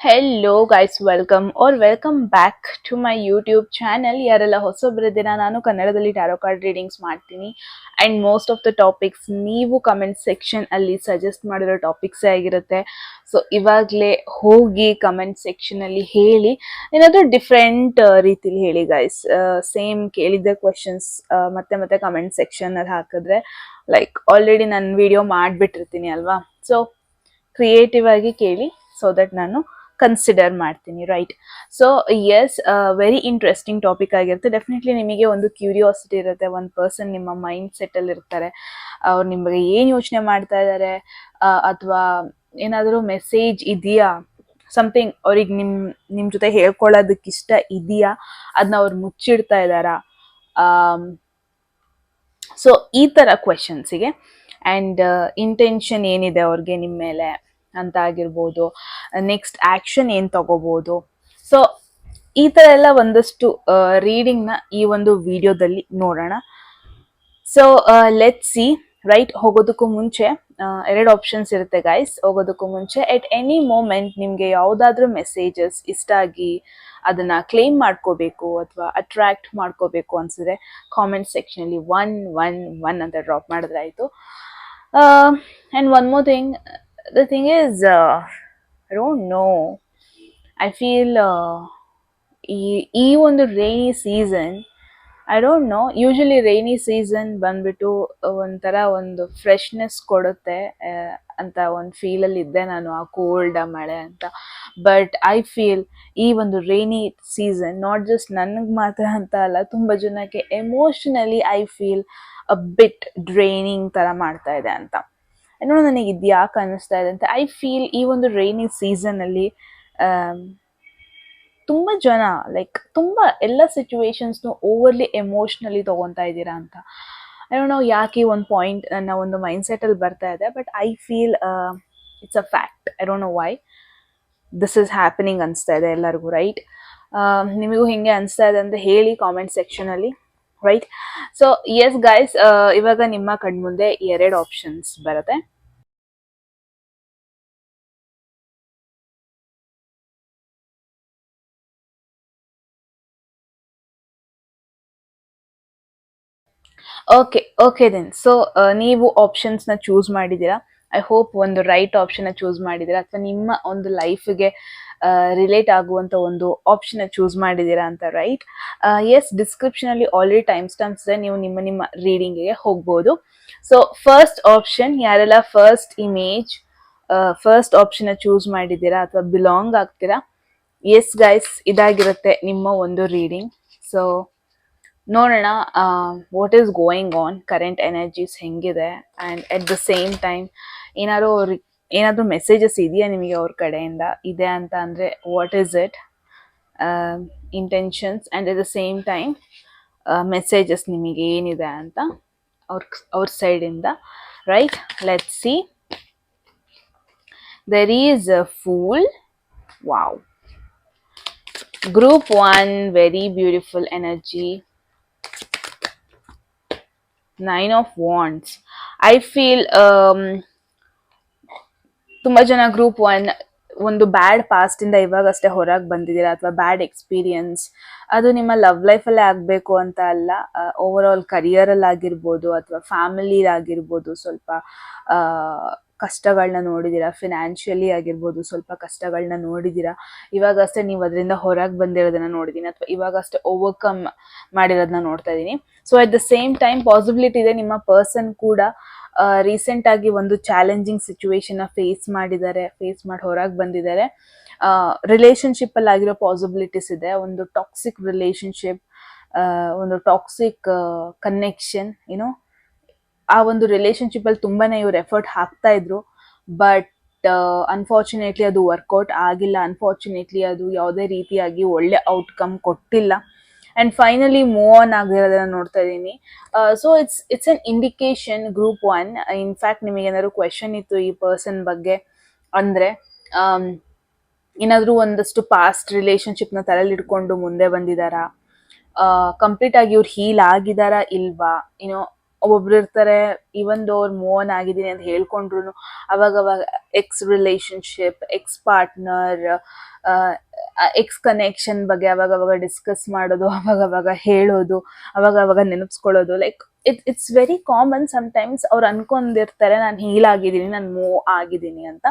Hello guys, welcome back to my YouTube channel. ಯಾರೆಲ್ಲ ಹೊಸೊಬ್ಬರಿದ್ದೀರಾ, ನಾನು ಕನ್ನಡದಲ್ಲಿ ಟ್ಯಾರೋ ಕಾರ್ಡ್ ರೀಡಿಂಗ್ಸ್ ಮಾಡ್ತೀನಿ. And most of the topics ನೀವು ಕಮೆಂಟ್ ಸೆಕ್ಷನ್ ಅಲ್ಲಿ ಸಜೆಸ್ಟ್ ಮಾಡಿರೋ ಟಾಪಿಕ್ಸೇ ಆಗಿರುತ್ತೆ. ಸೊ ಇವಾಗಲೇ ಹೋಗಿ ಕಮೆಂಟ್ ಸೆಕ್ಷನಲ್ಲಿ ಹೇಳಿ, ಏನಾದರೂ ಡಿಫ್ರೆಂಟ್ ರೀತಿಲಿ ಹೇಳಿ ಗೈಸ್. ಸೇಮ್ ಕೇಳಿದ್ದ ಕ್ವೆಶನ್ಸ್ ಮತ್ತೆ ಮತ್ತೆ ಕಮೆಂಟ್ ಸೆಕ್ಷನಲ್ಲಿ ಹಾಕಿದ್ರೆ ಲೈಕ್ ಆಲ್ರೆಡಿ ನಾನು ವಿಡಿಯೋ ಮಾಡಿಬಿಟ್ಟಿರ್ತೀನಿ ಅಲ್ವಾ. ಸೊ ಕ್ರಿಯೇಟಿವ್ ಆಗಿ ಕೇಳಿ, ಸೊ ದಟ್ ನಾನು ಕನ್ಸಿಡರ್ ಮಾಡ್ತೀನಿ, right? So yes, very interesting topic ಆಗಿರುತ್ತೆ. ಡೆಫಿನೆಟ್ಲಿ ನಿಮಗೆ ಒಂದು ಕ್ಯೂರಿಯಾಸಿಟಿ ಇರುತ್ತೆ. ಒಂದು ಪರ್ಸನ್ ನಿಮ್ಮ ಮೈಂಡ್ ಸೆಟ್ಟಲ್ಲಿ ಇರ್ತಾರೆ, ಅವ್ರು ನಿಮಗೆ ಏನು ಯೋಚನೆ ಮಾಡ್ತಾ ಇದ್ದಾರೆ, ಅಥವಾ ಏನಾದರೂ ಮೆಸೇಜ್ ಇದೆಯಾ, ಸಮಥಿಂಗ್ ಅವ್ರಿಗೆ ನಿಮ್ಮ ಜೊತೆ ಹೇಳ್ಕೊಳ್ಳೋದಕ್ಕೆ ಇಷ್ಟ ಇದೆಯಾ, ಅದನ್ನ ಅವ್ರು ಮುಚ್ಚಿಡ್ತಾ ಇದ್ದಾರಾ. ಸೊ ಈ ಥರ ಕ್ವೆಶನ್ಸಿಗೆ ಆ್ಯಂಡ್ ಇಂಟೆನ್ಷನ್ ಏನಿದೆ ಅವ್ರಿಗೆ ನಿಮ್ಮ ಮೇಲೆ ಅಂತ ಆಗಿರ್ಬೋದು, ನೆಕ್ಸ್ಟ್ ಆ್ಯಕ್ಷನ್ ಏನು ತಗೋಬೋದು. ಸೊ ಈ ಥರ ಎಲ್ಲ ಒಂದಷ್ಟು ರೀಡಿಂಗ್ನ ಈ ಒಂದು ವಿಡಿಯೋದಲ್ಲಿ ನೋಡೋಣ. So let's see, right? ಹೋಗೋದಕ್ಕೂ ಮುಂಚೆ ಎರಡು ಆಪ್ಷನ್ಸ್ ಇರುತ್ತೆ ಗೈಸ್. ಹೋಗೋದಕ್ಕೂ ಮುಂಚೆ ಎಟ್ ಎನಿ ಮೂಮೆಂಟ್ ನಿಮಗೆ ಯಾವುದಾದ್ರೂ ಮೆಸೇಜಸ್ ಇಷ್ಟ ಆಗಿ ಅದನ್ನ ಕ್ಲೇಮ್ ಮಾಡ್ಕೋಬೇಕು ಅಥವಾ ಅಟ್ರಾಕ್ಟ್ ಮಾಡ್ಕೋಬೇಕು ಅನ್ಸಿದ್ರೆ ಕಾಮೆಂಟ್ ಸೆಕ್ಷನಲ್ಲಿ ಒನ್ ಅಂತ ಡ್ರಾಪ್ ಮಾಡಿದ್ರೆ ಆಯಿತು. And one more thing, the thing is, I don't know, I feel ಈ ಒಂದು rainy season, I don't no, usually rainy season ಬಂದ್ಬಿಟ್ಟು ಒಂಥರ ಒಂದು ಫ್ರೆಶ್ನೆಸ್ ಕೊಡುತ್ತೆ ಅಂತ ಒಂದು ಫೀಲಲ್ಲಿ ಇದ್ದೆ ನಾನು, ಆ ಕೋಲ್ಡ್, ಆ ಮಳೆ ಅಂತ. ಬಟ್ ಐ ಫೀಲ್ ಈ ಒಂದು ರೈನಿ ಸೀಸನ್ ನಾಟ್ ಜಸ್ಟ್ ನನಗೆ ಮಾತ್ರ ಅಂತ ಅಲ್ಲ, ತುಂಬ ಜನಕ್ಕೆ emotionally I feel a bit draining ಥರ ಮಾಡ್ತಾ ಇದೆ ಅಂತ. ಏನೋ ನನಗೆ ಇದು ಯಾಕೆ ಅನ್ನಿಸ್ತಾ ಇದೆ ಅಂತ, ಐ ಫೀಲ್ ಈ ಒಂದು ರೈನಿ ಸೀಸನಲ್ಲಿ ತುಂಬ ಜನ ಲೈಕ್ ತುಂಬ ಎಲ್ಲ ಸಿಚುವೇಶನ್ಸ್ನು ಓವರ್ಲಿ ಎಮೋಷ್ನಲಿ ತೊಗೊತಾ ಇದ್ದೀರಾ ಅಂತ. ಏನೋ ಯಾಕೆ ಒಂದು ಪಾಯಿಂಟ್ ನನ್ನ ಒಂದು ಮೈಂಡ್ಸೆಟಲ್ಲಿ ಬರ್ತಾ ಇದೆ, but I feel it's a fact. I don't know why this is happening ಅನಿಸ್ತಾ ಇದೆ ಎಲ್ಲರಿಗೂ, ರೈಟ್? ನಿಮಗೂ ಹಿಂಗೆ ಅನಿಸ್ತಾ ಇದೆ ಅಂತ ಹೇಳಿ ಕಾಮೆಂಟ್ ಸೆಕ್ಷನಲ್ಲಿ, ರೈಟ್? ಸೊ ಎಸ್ ಗೈಸ್, ಇವಾಗ ನಿಮ್ಮ ಕಣ್ಮುಂದೆ ಎರಡು ಆಪ್ಷನ್ಸ್ ಬರುತ್ತೆ. Okay then. ಸೊ ನೀವು ಆಪ್ಷನ್ಸ್ನ ಚೂಸ್ ಮಾಡಿದ್ದೀರಾ. ಐ ಹೋಪ್ ಒಂದು ರೈಟ್ ಆಪ್ಷನ್ನ ಚೂಸ್ ಮಾಡಿದ್ದೀರಾ, ಅಥವಾ ನಿಮ್ಮ ಒಂದು ಲೈಫ್ಗೆ ರಿಲೇಟ್ ಆಗುವಂಥ ಒಂದು ಆಪ್ಷನ್ನ ಚೂಸ್ ಮಾಡಿದ್ದೀರಾ ಅಂತ, ರೈಟ್? ಎಸ್, ಡಿಸ್ಕ್ರಿಪ್ಷನಲ್ಲಿ ಆಲ್ರೆಡಿ ಟೈಮ್ ಸ್ಟಾಂಪ್ಸ್ ಇದೆ, ನೀವು ನಿಮ್ಮ ರೀಡಿಂಗಿಗೆ ಹೋಗ್ಬೋದು. ಸೊ ಫಸ್ಟ್ ಆಪ್ಷನ್, ಯಾರೆಲ್ಲ ಫಸ್ಟ್ ಆಪ್ಷನ್ನ ಚೂಸ್ ಮಾಡಿದ್ದೀರಾ ಅಥವಾ ಬಿಲಾಂಗ್ ಆಗ್ತೀರಾ, ಎಸ್ ಗೈಸ್, ಇದಾಗಿರುತ್ತೆ ನಿಮ್ಮ ಒಂದು ರೀಡಿಂಗ್. ಸೊ ನೋಡೋಣ what is going on, current energies ಹೆಂಗಿದೆ, and at the same time ಏನಾದರೂ ಮೆಸೇಜಸ್ ಇದೆಯಾ ನಿಮಗೆ ಅವ್ರ ಕಡೆಯಿಂದ. ಇದೆ ಅಂತ ಅಂದರೆ what is it, intentions, and at the same time messages ನಿಮಗೆ ಏನಿದೆ ಅಂತ ಅವ್ರ ಸೈಡಿಂದ, right? Let's see. There is a Fool. Wow. Group 1, very beautiful energy. 9 of Wands. I feel ತುಂಬ ಜನ ಗ್ರೂಪ್ 1 ಒಂದು ಬ್ಯಾಡ್ ಪಾಸ್ಟಿಂದ ಇವಾಗಷ್ಟೇ ಹೊರಗೆ ಬಂದಿದ್ದೀರಾ, ಅಥವಾ ಬ್ಯಾಡ್ ಎಕ್ಸ್ಪೀರಿಯನ್ಸ್, ಅದು ನಿಮ್ಮ ಲವ್ ಲೈಫಲ್ಲೇ ಆಗಬೇಕು ಅಂತ ಅಲ್ಲ, ಓವರ್ ಆಲ್ ಕರಿಯರಲ್ಲಿ ಆಗಿರ್ಬೋದು ಅಥವಾ ಫ್ಯಾಮಿಲಿ ಆಗಿರ್ಬೋದು, ಸ್ವಲ್ಪ ಕಷ್ಟಗಳನ್ನ ನೋಡಿದ್ದೀರಾ, ಫಿನಾನ್ಷಿಯಲಿ ಆಗಿರ್ಬೋದು ಸ್ವಲ್ಪ ಕಷ್ಟಗಳನ್ನ ನೋಡಿದ್ದೀರಾ. ಇವಾಗಷ್ಟೇ ನೀವು ಅದರಿಂದ ಹೊರಗೆ ಬಂದಿರೋದನ್ನ ನೋಡಿದ್ದೀನಿ, ಅಥವಾ ಇವಾಗಷ್ಟೇ ಓವರ್ಕಮ್ ಮಾಡಿರೋದನ್ನ ನೋಡ್ತಾ ಇದ್ದೀನಿ. So at the same time possibility ಇದೆ ನಿಮ್ಮ ಪರ್ಸನ್ ಕೂಡ ರೀಸೆಂಟ್ ಆಗಿ ಒಂದು ಚಾಲೆಂಜಿಂಗ್ ಸಿಚುವೇಶನ್ ಫೇಸ್ ಮಾಡಿ ಹೊರಗೆ ಬಂದಿದ್ದಾರೆ. ರಿಲೇಶನ್ಶಿಪ್ ಅಲ್ಲಿ ಆಗಿರೋ ಪಾಸಿಬಿಲಿಟೀಸ್ ಇದೆ, ಒಂದು ಟಾಕ್ಸಿಕ್ ರಿಲೇಶನ್ಶಿಪ್, ಒಂದು ಟಾಕ್ಸಿಕ್ ಕನೆಕ್ಷನ್, ಏನೋ ಆ ಒಂದು ರಿಲೇಶನ್ಶಿಪ್ ಅಲ್ಲಿ ತುಂಬಾನೇ ಇವ್ರು ಎಫರ್ಟ್ ಹಾಕ್ತಾ ಇದ್ರು, ಬಟ್ ಅನ್ಫಾರ್ಚುನೇಟ್ಲಿ ಅದು ವರ್ಕೌಟ್ ಆಗಿಲ್ಲ. ಅನ್ಫಾರ್ಚುನೇಟ್ಲಿ ಅದು ಯಾವುದೇ ರೀತಿಯಾಗಿ ಒಳ್ಳೆ ಔಟ್ಕಮ್ ಕೊಟ್ಟಿಲ್ಲ, ಆ್ಯಂಡ್ ಫೈನಲಿ ಮೂವ್ ಆನ್ ಆಗಿರೋದನ್ನ ನೋಡ್ತಾ ಇದ್ದೀನಿ. So it's an indication group 1. In fact ನಿಮಗೆ ಏನಾದ್ರು ಕ್ವೆಶನ್ ಇತ್ತು ಈ ಪರ್ಸನ್ ಬಗ್ಗೆ ಅಂದರೆ, ಏನಾದರೂ ಒಂದಷ್ಟು ಪಾಸ್ಟ್ ರಿಲೇಶನ್ಶಿಪ್ನ ತಲೆಯಲ್ಲಿ ಇಟ್ಕೊಂಡು ಮುಂದೆ ಬಂದಿದ್ದಾರಾ, ಕಂಪ್ಲೀಟ್ ಆಗಿ ಇವ್ರು ಹೀಲ್ ಆಗಿದಾರಾ ಇಲ್ವಾ? ಏನೋ ಒಬ್ಬೊಬ್ರು ಇರ್ತಾರೆ, ಇವನ್ ಅವ್ರು ಮೂವ್ ಆನ್ ಆಗಿದ್ದೀನಿ ಅಂತ ಹೇಳ್ಕೊಂಡ್ರು ಅವಾಗ ex relationship, ex partner, ex connection ಬಗ್ಗೆ ಅವಾಗ ಡಿಸ್ಕಸ್ ಮಾಡೋದು, ಅವಾಗ ಹೇಳೋದು, ಅವಾಗ ನೆನಪಿಸ್ಕೊಳ್ಳೋದು. Like it's very common. Sometimes ಅವ್ರು ಅನ್ಕೊಂಡಿರ್ತಾರೆ ನಾನು ಹೀಲ್ ಆಗಿದ್ದೀನಿ, ನಾನು ಮೂವ್ ಆಗಿದ್ದೀನಿ ಅಂತ,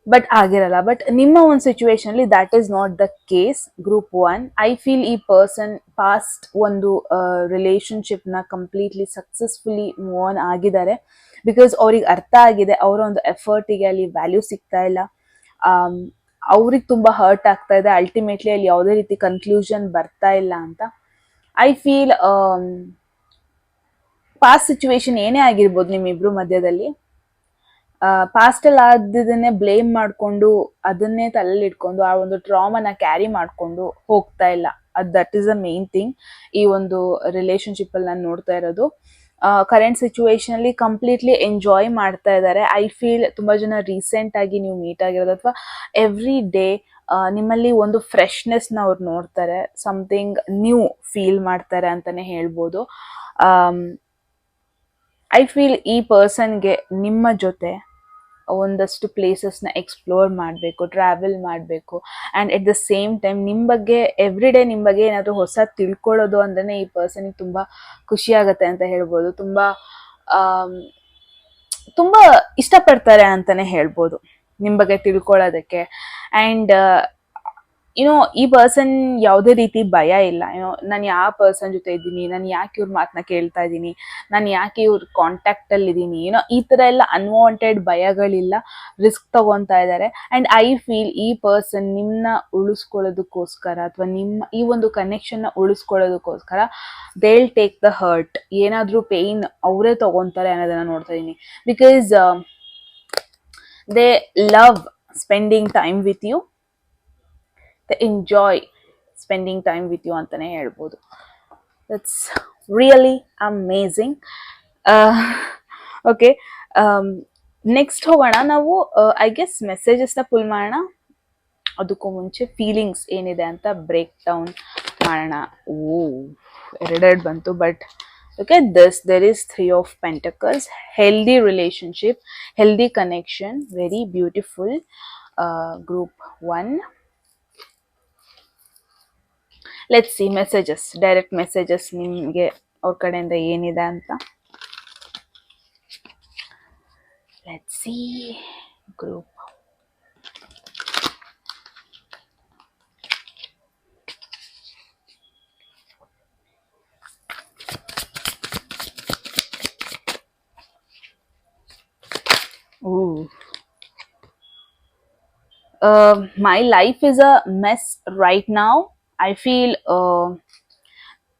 ಬಟ್ ಆಗಿರಲ್ಲ. ಬಟ್ ನಿಮ್ಮ ಒಂದು ಸಿಚುವೇಶನ್ ಅಲ್ಲಿ that is not the case. Group 1, I feel ಈ ಪರ್ಸನ್ ಪಾಸ್ಟ್ ಒಂದು ರಿಲೇಶನ್ಶಿಪ್ ನ ಕಂಪ್ಲೀಟ್ಲಿ ಸಕ್ಸಸ್ಫುಲಿ ಮೂವ್ ಆನ್ ಆಗಿದ್ದಾರೆ. ಬಿಕಾಸ್ ಅವ್ರಿಗೆ ಅರ್ಥ ಆಗಿದೆ ಅವರ ಒಂದು ಎಫರ್ಟಿಗೆ ಅಲ್ಲಿ ವ್ಯಾಲ್ಯೂ ಸಿಗ್ತಾ ಇಲ್ಲ, ಅವ್ರಿಗೆ ತುಂಬಾ ಹರ್ಟ್ ಆಗ್ತಾ ಇದೆ, ಅಲ್ಟಿಮೇಟ್ಲಿ ಅಲ್ಲಿ ಯಾವುದೇ ರೀತಿ ಕನ್ಕ್ಲೂಷನ್ ಬರ್ತಾ ಇಲ್ಲ ಅಂತ ಐ ಫೀಲ್. ಪಾಸ್ಟ್ ಸಿಚುವೇಶನ್ ಏನೇ ಆಗಿರ್ಬೋದು ನಿಮ್ಮಿಬ್ರು ಮಧ್ಯದಲ್ಲಿ, ಪಾಸ್ಟ್ ಅಲ್ಲಿ ಆದದನ್ನೇ ಬ್ಲೇಮ್ ಮಾಡ್ಕೊಂಡು ಅದನ್ನೇ ತಲೆಯಲ್ಲಿ ಇಟ್ಕೊಂಡು ಆ ಒಂದು ಟ್ರಾಮಾನ ಕ್ಯಾರಿ ಮಾಡ್ಕೊಂಡು ಹೋಗ್ತಾ ಇಲ್ಲ. That is the main thing ಈ ಒಂದು ರಿಲೇಶನ್ಶಿಪ್ ಅಲ್ಲಿ ನಾನು ನೋಡ್ತಾ ಇರೋದು. ಕರೆಂಟ್ ಸಿಚುವೇಶನ್ ಅಲ್ಲಿ ಕಂಪ್ಲೀಟ್ಲಿ ಎಂಜಾಯ್ ಮಾಡ್ತಾ ಇದ್ದಾರೆ. ಐ ಫೀಲ್ ತುಂಬಾ ಜನ ರೀಸೆಂಟ್ ಆಗಿ ನೀವು ಮೀಟ್ ಆಗಿರೋದು ಅಥವಾ ಎವ್ರಿ ಡೇ ನಿಮ್ಮಲ್ಲಿ ಒಂದು ಫ್ರೆಶ್ನೆಸ್ ನ ಅವ್ರು ನೋಡ್ತಾರೆ, ಸಮಥಿಂಗ್ ನ್ಯೂ ಫೀಲ್ ಮಾಡ್ತಾರೆ ಅಂತಾನೆ ಹೇಳ್ಬೋದು. ಐ ಫೀಲ್ ಈ ಪರ್ಸನ್ಗೆ ನಿಮ್ಮ ಜೊತೆ ಒಂದಷ್ಟು ಪ್ಲೇಸಸ್ನ ಎಕ್ಸ್ಪ್ಲೋರ್ ಮಾಡಬೇಕು, ಟ್ರಾವೆಲ್ ಮಾಡಬೇಕು, and at the same time ನಿಮ್ಮ ಬಗ್ಗೆ ಎವ್ರಿ ಡೇ ನಿಮ್ಮ ಬಗ್ಗೆ ಏನಾದರೂ ಹೊಸ ತಿಳ್ಕೊಳ್ಳೋದು ಅಂದ್ರೆ ಈ ಪರ್ಸನ್ಗೆ ತುಂಬ ಖುಷಿ ಆಗುತ್ತೆ ಅಂತ ಹೇಳ್ಬೋದು. ತುಂಬ ಇಷ್ಟಪಡ್ತಾರೆ ಅಂತಾನೆ ಹೇಳ್ಬೋದು ನಿಮ್ಮ ಬಗ್ಗೆ ತಿಳ್ಕೊಳ್ಳೋದಕ್ಕೆ. ಆ್ಯಂಡ್ ಈ ಪರ್ಸನ್ ಯಾವುದೇ ರೀತಿ ಭಯ ಇಲ್ಲ. ನಾನು ಯಾವ ಪರ್ಸನ್ ಜೊತೆ ಇದ್ದೀನಿ, ನಾನು ಯಾಕೆ ಇವ್ರ ಮಾತನ್ನ ಕೇಳ್ತಾ ಇದ್ದೀನಿ, ನಾನು ಯಾಕೆ ಇವ್ರ ಕಾಂಟ್ಯಾಕ್ಟಲ್ಲಿ ಇದ್ದೀನಿ, ಈ ಥರ ಎಲ್ಲ ಅನ್ವಾಂಟೆಡ್ ಭಯಗಳಿಲ್ಲ, ರಿಸ್ಕ್ ತಗೊತಾ ಇದ್ದಾರೆ. ಆ್ಯಂಡ್ ಐ ಫೀಲ್ ಈ ಪರ್ಸನ್ ನಿಮ್ಮನ್ನ ಉಳಿಸ್ಕೊಳ್ಳೋದಕ್ಕೋಸ್ಕರ ಅಥವಾ ನಿಮ್ಮ ಈ ಒಂದು ಕನೆಕ್ಷನ್ನ ಉಳಿಸ್ಕೊಳ್ಳೋದಕ್ಕೋಸ್ಕರ they will take the hurt, ಏನಾದರೂ ಪೇಯ್ನ್ ಅವರೇ ತಗೊತಾರೆ ಅನ್ನೋದನ್ನ ನೋಡ್ತಾ ಇದ್ದೀನಿ. Because they love spending time with you, they enjoy spending time with you ಅಂತಾನೆ ಹೇಳ್ಬೋದು. That's really amazing. Okay, next ಹೋಗೋಣ ನಾವು. ಐ ಗೆಸ್ ಮೆಸೇಜಸ್ನ ಪುಲ್ ಮಾಡೋಣ, ಅದಕ್ಕೂ ಮುಂಚೆ ಫೀಲಿಂಗ್ಸ್ ಏನಿದೆ ಅಂತ ಬ್ರೇಕ್ ಡೌನ್ ಮಾಡೋಣ. ಎರಡೆರಡು ಬಂತು, but look at this, there is 3 of Pentacles, healthy relationship, healthy connection, very beautiful. Group 1, let's see messages, direct messages ನಿಮಗೆ ಅವ್ರ ಕಡೆಯಿಂದ ಏನಿದೆ ಅಂತ. Let's see group. My life is a mess right now. I feel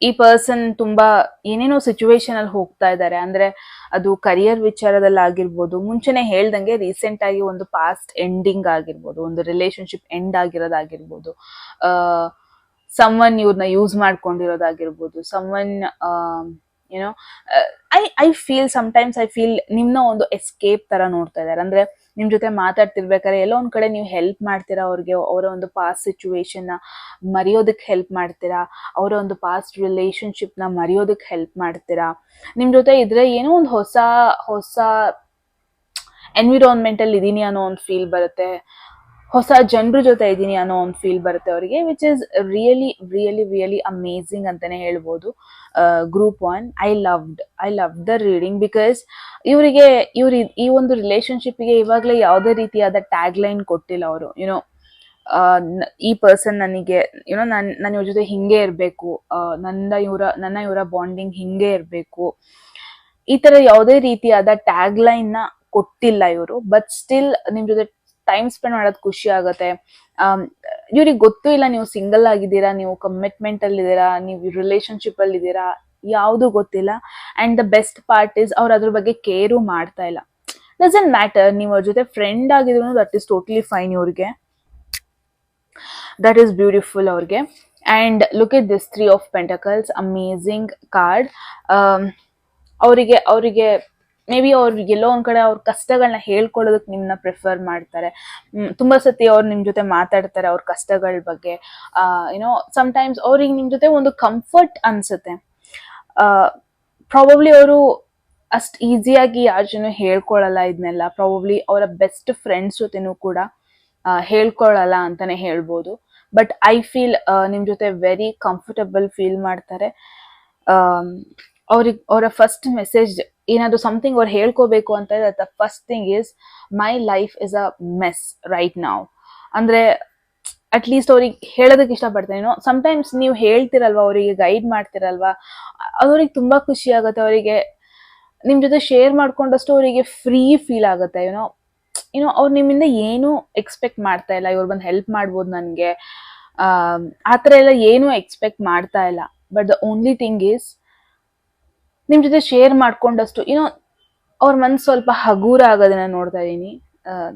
ಈ person ತುಂಬಾ ಏನೇನೋ situation ಅಲ್ಲಿ ಹೋಗ್ತಾ ಇದ್ದಾರೆ. ಅಂದ್ರೆ ಅದು ಕರಿಯರ್ ವಿಚಾರದಲ್ಲಿ ಆಗಿರ್ಬೋದು, ಮುಂಚೆನೆ ಹೇಳ್ದಂಗೆ ರೀಸೆಂಟ್ ಆಗಿ ಒಂದು ಪಾಸ್ಟ್ ಎಂಡಿಂಗ್ ಆಗಿರ್ಬೋದು, ಒಂದು ರಿಲೇಶನ್ಶಿಪ್ ಎಂಡ್ ಆಗಿರೋದಾಗಿರ್ಬೋದು, ಸಮ್ವನ್ ಇವ್ರನ್ನ ಯೂಸ್ ಮಾಡ್ಕೊಂಡಿರೋದಾಗಿರ್ಬೋದು, ಸಮ್ವನ್ ಏನೋ I feel sometimes I feel ನಿಮ್ನ ಒಂದು ಎಸ್ಕೇಪ್ ತರ ನೋಡ್ತಾ ಇದ್ದಾರೆ. ಅಂದ್ರೆ ನಿಮ್ ಜೊತೆ ಮಾತಾಡ್ತಿರ್ಬೇಕಾದ್ರೆ ಎಲ್ಲೋ ಒಂದ್ ಕಡೆ ನೀವು ಹೆಲ್ಪ್ ಮಾಡ್ತೀರಾ ಅವ್ರಿಗೆ, ಅವರ ಒಂದು ಪಾಸ್ಟ್ ಸಿಚುವೇಶನ್ ನ ಮರೆಯೋದಕ್ಕೆ ಹೆಲ್ಪ್ ಮಾಡ್ತೀರಾ, ಅವರ ಒಂದು ಪಾಸ್ಟ್ ರಿಲೇಶನ್ಶಿಪ್ ನ ಮರೆಯೋದಕ್ಕೆ ಹೆಲ್ಪ್ ಮಾಡ್ತೀರಾ. ನಿಮ್ ಜೊತೆ ಇದ್ರೆ ಏನೋ ಒಂದು ಹೊಸ ಎನ್ವಿರಾನ್ಮೆಂಟ್ ಅಲ್ಲಿ ಇದೀನಿ ಅನ್ನೋ ಒಂದು ಫೀಲ್ ಬರುತ್ತೆ, ಹೊಸ ಜನರ ಜೊತೆ ಇದ್ದೀನಿ ಅನ್ನೋ ಒಂದು ಫೀಲ್ ಬರುತ್ತೆ ಅವರಿಗೆ, which is really really really amazing ಅಂತಾನೆ ಹೇಳ್ಬೋದು. Group 1, I love the reading, because ಇವರಿಗೆ ಈ ಒಂದು ರಿಲೇಶನ್ಶಿಪ್ಗೆ ಇವಾಗಲೇ ಯಾವುದೇ ರೀತಿಯಾದ ಟ್ಯಾಗ್ ಲೈನ್ ಕೊಟ್ಟಿಲ್ಲ ಅವರು. ಈ ಪರ್ಸನ್ ನನಗೆ ನನ್ನ ಇವ್ರ ಜೊತೆ ಹಿಂಗೆ ಇರಬೇಕು, ನನ್ನ ಇವರ ಬಾಂಡಿಂಗ್ ಹಿಂಗೆ ಇರಬೇಕು, ಈ ತರ ಯಾವುದೇ ರೀತಿಯಾದ ಟ್ಯಾಗ್ ಲೈನ್ ನ ಕೊಟ್ಟಿಲ್ಲ ಇವರು. ಬಟ್ ಸ್ಟಿಲ್ ನಿಮ್ ಜೊತೆ ಟೈಮ್ ಸ್ಪೆಂಡ್ ಮಾಡೋದು ಖುಷಿ ಆಗುತ್ತೆ. ಇವ್ರಿಗೆ ಗೊತ್ತೂ ಇಲ್ಲ ನೀವು ಸಿಂಗಲ್ ಆಗಿದ್ದೀರಾ, ನೀವು ಕಮಿಟ್ಮೆಂಟ್ ಅಲ್ಲಿ ಇದ್ದೀರಾ, ನೀವು ರಿಲೇಶನ್ಶಿಪ್ ಅಲ್ಲಿ ಇದ್ದೀರಾ, ಯಾವುದು ಗೊತ್ತಿಲ್ಲ. And the best part is ಅವ್ರು ಅದ್ರ ಬಗ್ಗೆ ಕೇರು ಮಾಡ್ತಾ ಇಲ್ಲ. ಡಸಂಟ್ ಮ್ಯಾಟರ್, ನೀವು ಅವ್ರ ಜೊತೆ ಫ್ರೆಂಡ್ ಆಗಿದ್ರು ದಟ್ ಈಸ್ ಟೋಟಲಿ ಫೈನ್. ಇವ್ರಿಗೆ ದಟ್ ಈಸ್ ಬ್ಯೂಟಿಫುಲ್ ಅವ್ರಿಗೆ. And look at this 3 of pentacles, amazing card. ಅವರಿಗೆ ಮೇ ಬಿ ಅವ್ರಿಗೆ ಎಲ್ಲೋ ಒಂದ್ ಕಡೆ ಅವ್ರ ಕಷ್ಟಗಳನ್ನ ಹೇಳ್ಕೊಳ್ಳೋದಕ್ಕೆ ನಿಮ್ನ ಪ್ರಿಫರ್ ಮಾಡ್ತಾರೆ. ತುಂಬಾ ಸತಿ ಅವ್ರು ನಿಮ್ ಜೊತೆ ಮಾತಾಡ್ತಾರೆ ಅವ್ರ ಕಷ್ಟಗಳ ಬಗ್ಗೆ. ಸಮ್ಟೈಮ್ಸ್ ಅವ್ರಿಗೆ ನಿಮ್ ಜೊತೆ ಒಂದು ಕಂಫರ್ಟ್ ಅನ್ಸುತ್ತೆ. ಪ್ರಾಬಬ್ಲಿ ಅವರು ಅಷ್ಟ್ ಈಸಿಯಾಗಿ ಯಾರ ಜೊತೆ ಹೇಳ್ಕೊಳಲ್ಲ ಇದನ್ನೆಲ್ಲ. ಪ್ರಾಬಬ್ಲಿ ಅವರ ಬೆಸ್ಟ್ ಫ್ರೆಂಡ್ಸ್ ಜೊತೆನೂ ಕೂಡ ಹೇಳ್ಕೊಳ್ಳಲ್ಲ ಅಂತಾನೆ ಹೇಳ್ಬೋದು. ಬಟ್ ಐ ಫೀಲ್ ನಿಮ್ ಜೊತೆ ವೆರಿ ಕಂಫರ್ಟಬಲ್ ಫೀಲ್ ಮಾಡ್ತಾರೆ. ಅವ್ರಿಗೆ ಅವರ ಫಸ್ಟ್ ಮೆಸೇಜ್ ಏನಾದ್ರು ಸಮಥಿಂಗ್ ಅವ್ರು ಹೇಳ್ಕೋಬೇಕು ಅಂತ the first thing is my life is a mess right now. ಅಂದ್ರೆ ಅಟ್ಲೀಸ್ಟ್ ಅವ್ರಿಗೆ ಹೇಳೋದಕ್ಕೆ ಇಷ್ಟಪಡ್ತೇನೆ. ಸಮ್ಟೈಮ್ಸ್ ನೀವು ಹೇಳ್ತಿರಲ್ವಾ, ಅವರಿಗೆ ಗೈಡ್ ಮಾಡ್ತಿರಲ್ವಾ, ಅವ್ರಿಗೆ ತುಂಬಾ ಖುಷಿ ಆಗುತ್ತೆ. ಅವರಿಗೆ ನಿಮ್ ಜೊತೆ ಶೇರ್ ಮಾಡ್ಕೊಂಡಷ್ಟು ಅವರಿಗೆ ಫ್ರೀ ಫೀಲ್ ಆಗುತ್ತೆ. ಏನೋ ಅವ್ರು ನಿಮ್ಮಿಂದ ಏನು ಎಕ್ಸ್ಪೆಕ್ಟ್ ಮಾಡ್ತಾ ಇಲ್ಲ, ಇವ್ರು ಬಂದು ಹೆಲ್ಪ್ ಮಾಡ್ಬೋದು ನನಗೆ, ಆ ಥರ ಎಲ್ಲ ಏನೂ ಎಕ್ಸ್ಪೆಕ್ಟ್ ಮಾಡ್ತಾ ಇಲ್ಲ. But the only thing is ನಿಮ್ ಜೊತೆ ಶೇರ್ ಮಾಡ್ಕೊಂಡಷ್ಟು ಅವ್ರ ಮನ್ಸು ಸ್ವಲ್ಪ ಹಗೂರ ಆಗೋದನ್ನ ನೋಡ್ತಾ ಇದೀನಿ.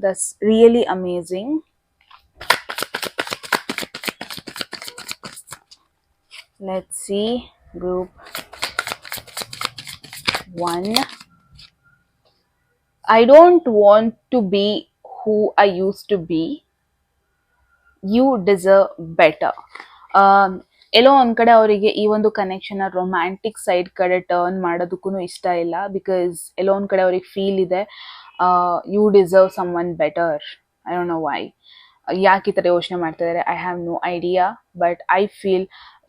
That's really amazing. Let's see group 1. I don't want to be who I used to be. You deserve better. ಎಲ್ಲೋ ಒಂದ್ ಕಡೆ ಅವರಿಗೆ ಈ ಒಂದು ಕನೆಕ್ಷನ್ ರೊಮ್ಯಾಂಟಿಕ್ ಸೈಡ್ ಕಡೆ ಟರ್ನ್ ಮಾಡೋದಕ್ಕೂ ಇಷ್ಟ ಇಲ್ಲ. ಬಿಕಾಸ್ ಎಲ್ಲೋ ಒಂದ್ ಕಡೆ ಅವ್ರಿಗೆ ಫೀಲ್ ಇದೆ, you deserve someone better. I don't know why, ಯಾಕೆ ಈ ಥರ ಯೋಚನೆ ಮಾಡ್ತಾ ಇದ್ದಾರೆ, I have no idea. But I feel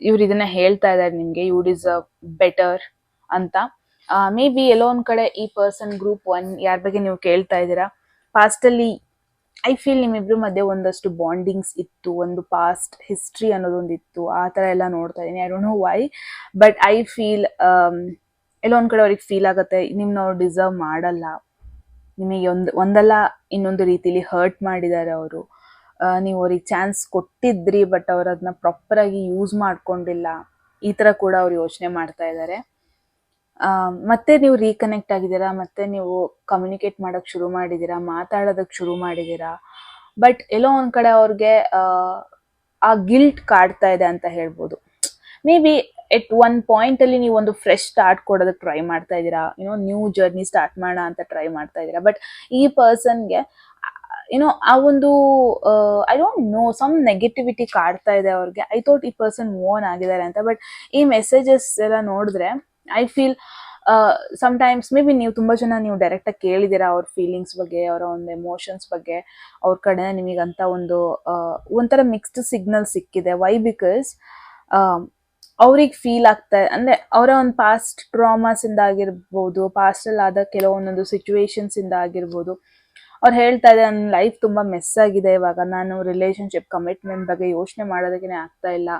ಇವ್ರು ಇದನ್ನ ಹೇಳ್ತಾ ಇದ್ದಾರೆ ನಿಮಗೆ, ಯು ಡಿಸರ್ವ್ ಬೆಟರ್ ಅಂತ. ಮೇ ಬಿ ಎಲ್ಲೋ ಒಂದ್ ಕಡೆ ಈ ಪರ್ಸನ್ ಗ್ರೂಪ್ 1 ಯಾರ ಬಗ್ಗೆ ನೀವು ಕೇಳ್ತಾ ಇದ್ದೀರಾ, ಪಾಸ್ಟ್ ಅಲ್ಲಿ ಐ ಫೀಲ್ ನಿಮ್ಮಿಬ್ರು ಮಧ್ಯೆ ಒಂದಷ್ಟು ಬಾಂಡಿಂಗ್ಸ್ ಇತ್ತು, ಒಂದು ಪಾಸ್ಟ್ ಹಿಸ್ಟ್ರಿ ಅನ್ನೋದೊಂದಿತ್ತು. ಆ ಥರ ಎಲ್ಲ ನೋಡ್ತಾ ಇದ್ದೀನಿ. I don't know why, but I feel ಎಲ್ಲೋ ಒಂದ್ ಕಡೆ ಅವ್ರಿಗೆ ಫೀಲ್ ಆಗುತ್ತೆ ನಿಮ್ನ ಅವ್ರು ಡಿಸರ್ವ್ ಮಾಡಲ್ಲ, ನಿಮಗೆ ಒಂದಲ್ಲ ಇನ್ನೊಂದು ರೀತಿಲಿ ಹರ್ಟ್ ಮಾಡಿದ್ದಾರೆ ಅವರು. ನೀವು ಅವ್ರಿಗೆ ಚಾನ್ಸ್ ಕೊಟ್ಟಿದ್ರಿ, ಬಟ್ ಅವ್ರು ಅದನ್ನ ಪ್ರಾಪರ್ ಆಗಿ ಯೂಸ್ ಮಾಡ್ಕೊಂಡಿಲ್ಲ. ಈ ಥರ ಕೂಡ ಅವ್ರು ಯೋಚನೆ ಮಾಡ್ತಾ ಇದ್ದಾರೆ. ಮತ್ತೆ ನೀವು ರೀಕನೆಕ್ಟ್ ಆಗಿದ್ದೀರಾ, ಮತ್ತೆ ನೀವು ಕಮ್ಯುನಿಕೇಟ್ ಮಾಡೋಕ್ಕೆ ಶುರು ಮಾಡಿದ್ದೀರಾ, ಮಾತಾಡೋದಕ್ಕೆ ಶುರು ಮಾಡಿದ್ದೀರಾ. ಬಟ್ ಎಲ್ಲೋ ಒಂದ್ ಕಡೆ ಅವ್ರಿಗೆ ಆ ಗಿಲ್ಟ್ ಕಾಡ್ತಾ ಇದೆ ಅಂತ ಹೇಳ್ಬೋದು. May be at one point ಅಲ್ಲಿ ನೀವು ಒಂದು ಫ್ರೆಶ್ ಸ್ಟಾರ್ಟ್ ಕೊಡೋದಕ್ಕೆ ಟ್ರೈ ಮಾಡ್ತಾ ಇದ್ದೀರಾ, ನ್ಯೂ ಜರ್ನಿ ಸ್ಟಾರ್ಟ್ ಮಾಡೋಣ ಅಂತ ಟ್ರೈ ಮಾಡ್ತಾ ಇದ್ದೀರಾ. ಬಟ್ ಈ ಪರ್ಸನ್ಗೆ ಆ ಒಂದು I don't know, some negativity ಕಾಡ್ತಾ ಇದೆ ಅವ್ರಿಗೆ. ಐ ಥಾಟ್ ಈ ಪರ್ಸನ್ ಮೂವ್ ಆನ್ ಆಗಿದ್ದಾರೆ ಅಂತ. ಬಟ್ ಈ ಮೆಸೇಜಸ್ ಎಲ್ಲ ನೋಡಿದ್ರೆ I feel sometimes maybe ನೀವು ತುಂಬ ಜನ ನೀವು ಡೈರೆಕ್ಟಾಗಿ ಕೇಳಿದ್ದೀರಾ ಅವ್ರ ಫೀಲಿಂಗ್ಸ್ ಬಗ್ಗೆ, ಅವರ ಒಂದು ಎಮೋಷನ್ಸ್ ಬಗ್ಗೆ. ಅವ್ರ ಕಡೆ ನಿಮಗಂತ ಒಂಥರ ಮಿಕ್ಸ್ಡ್ ಸಿಗ್ನಲ್ ಸಿಕ್ಕಿದೆ. ವೈ? ಬಿಕಾಸ್ ಅವ್ರಿಗೆ ಫೀಲ್ ಆಗ್ತಾ ಅಂದರೆ ಅವರ ಒಂದು ಪಾಸ್ಟ್ ಟ್ರಾಮಾಸ್ ಇಂದ ಆಗಿರ್ಬೋದು, ಪಾಸ್ಟಲ್ಲಿ ಆದ ಕೆಲವೊಂದೊಂದು ಸಿಚುವೇಶನ್ಸ್ ಇಂದ ಆಗಿರ್ಬೋದು. ಅವ್ರು ಹೇಳ್ತಾ ಇದೆ, ನನ್ನ ಲೈಫ್ ತುಂಬ ಮೆಸ್ ಆಗಿದೆ ಇವಾಗ, ನಾನು ರಿಲೇಶನ್ಶಿಪ್ ಕಮಿಟ್ಮೆಂಟ್ ಬಗ್ಗೆ ಯೋಚನೆ ಮಾಡೋದಕ್ಕೆ ಆಗ್ತಾ ಇಲ್ಲ.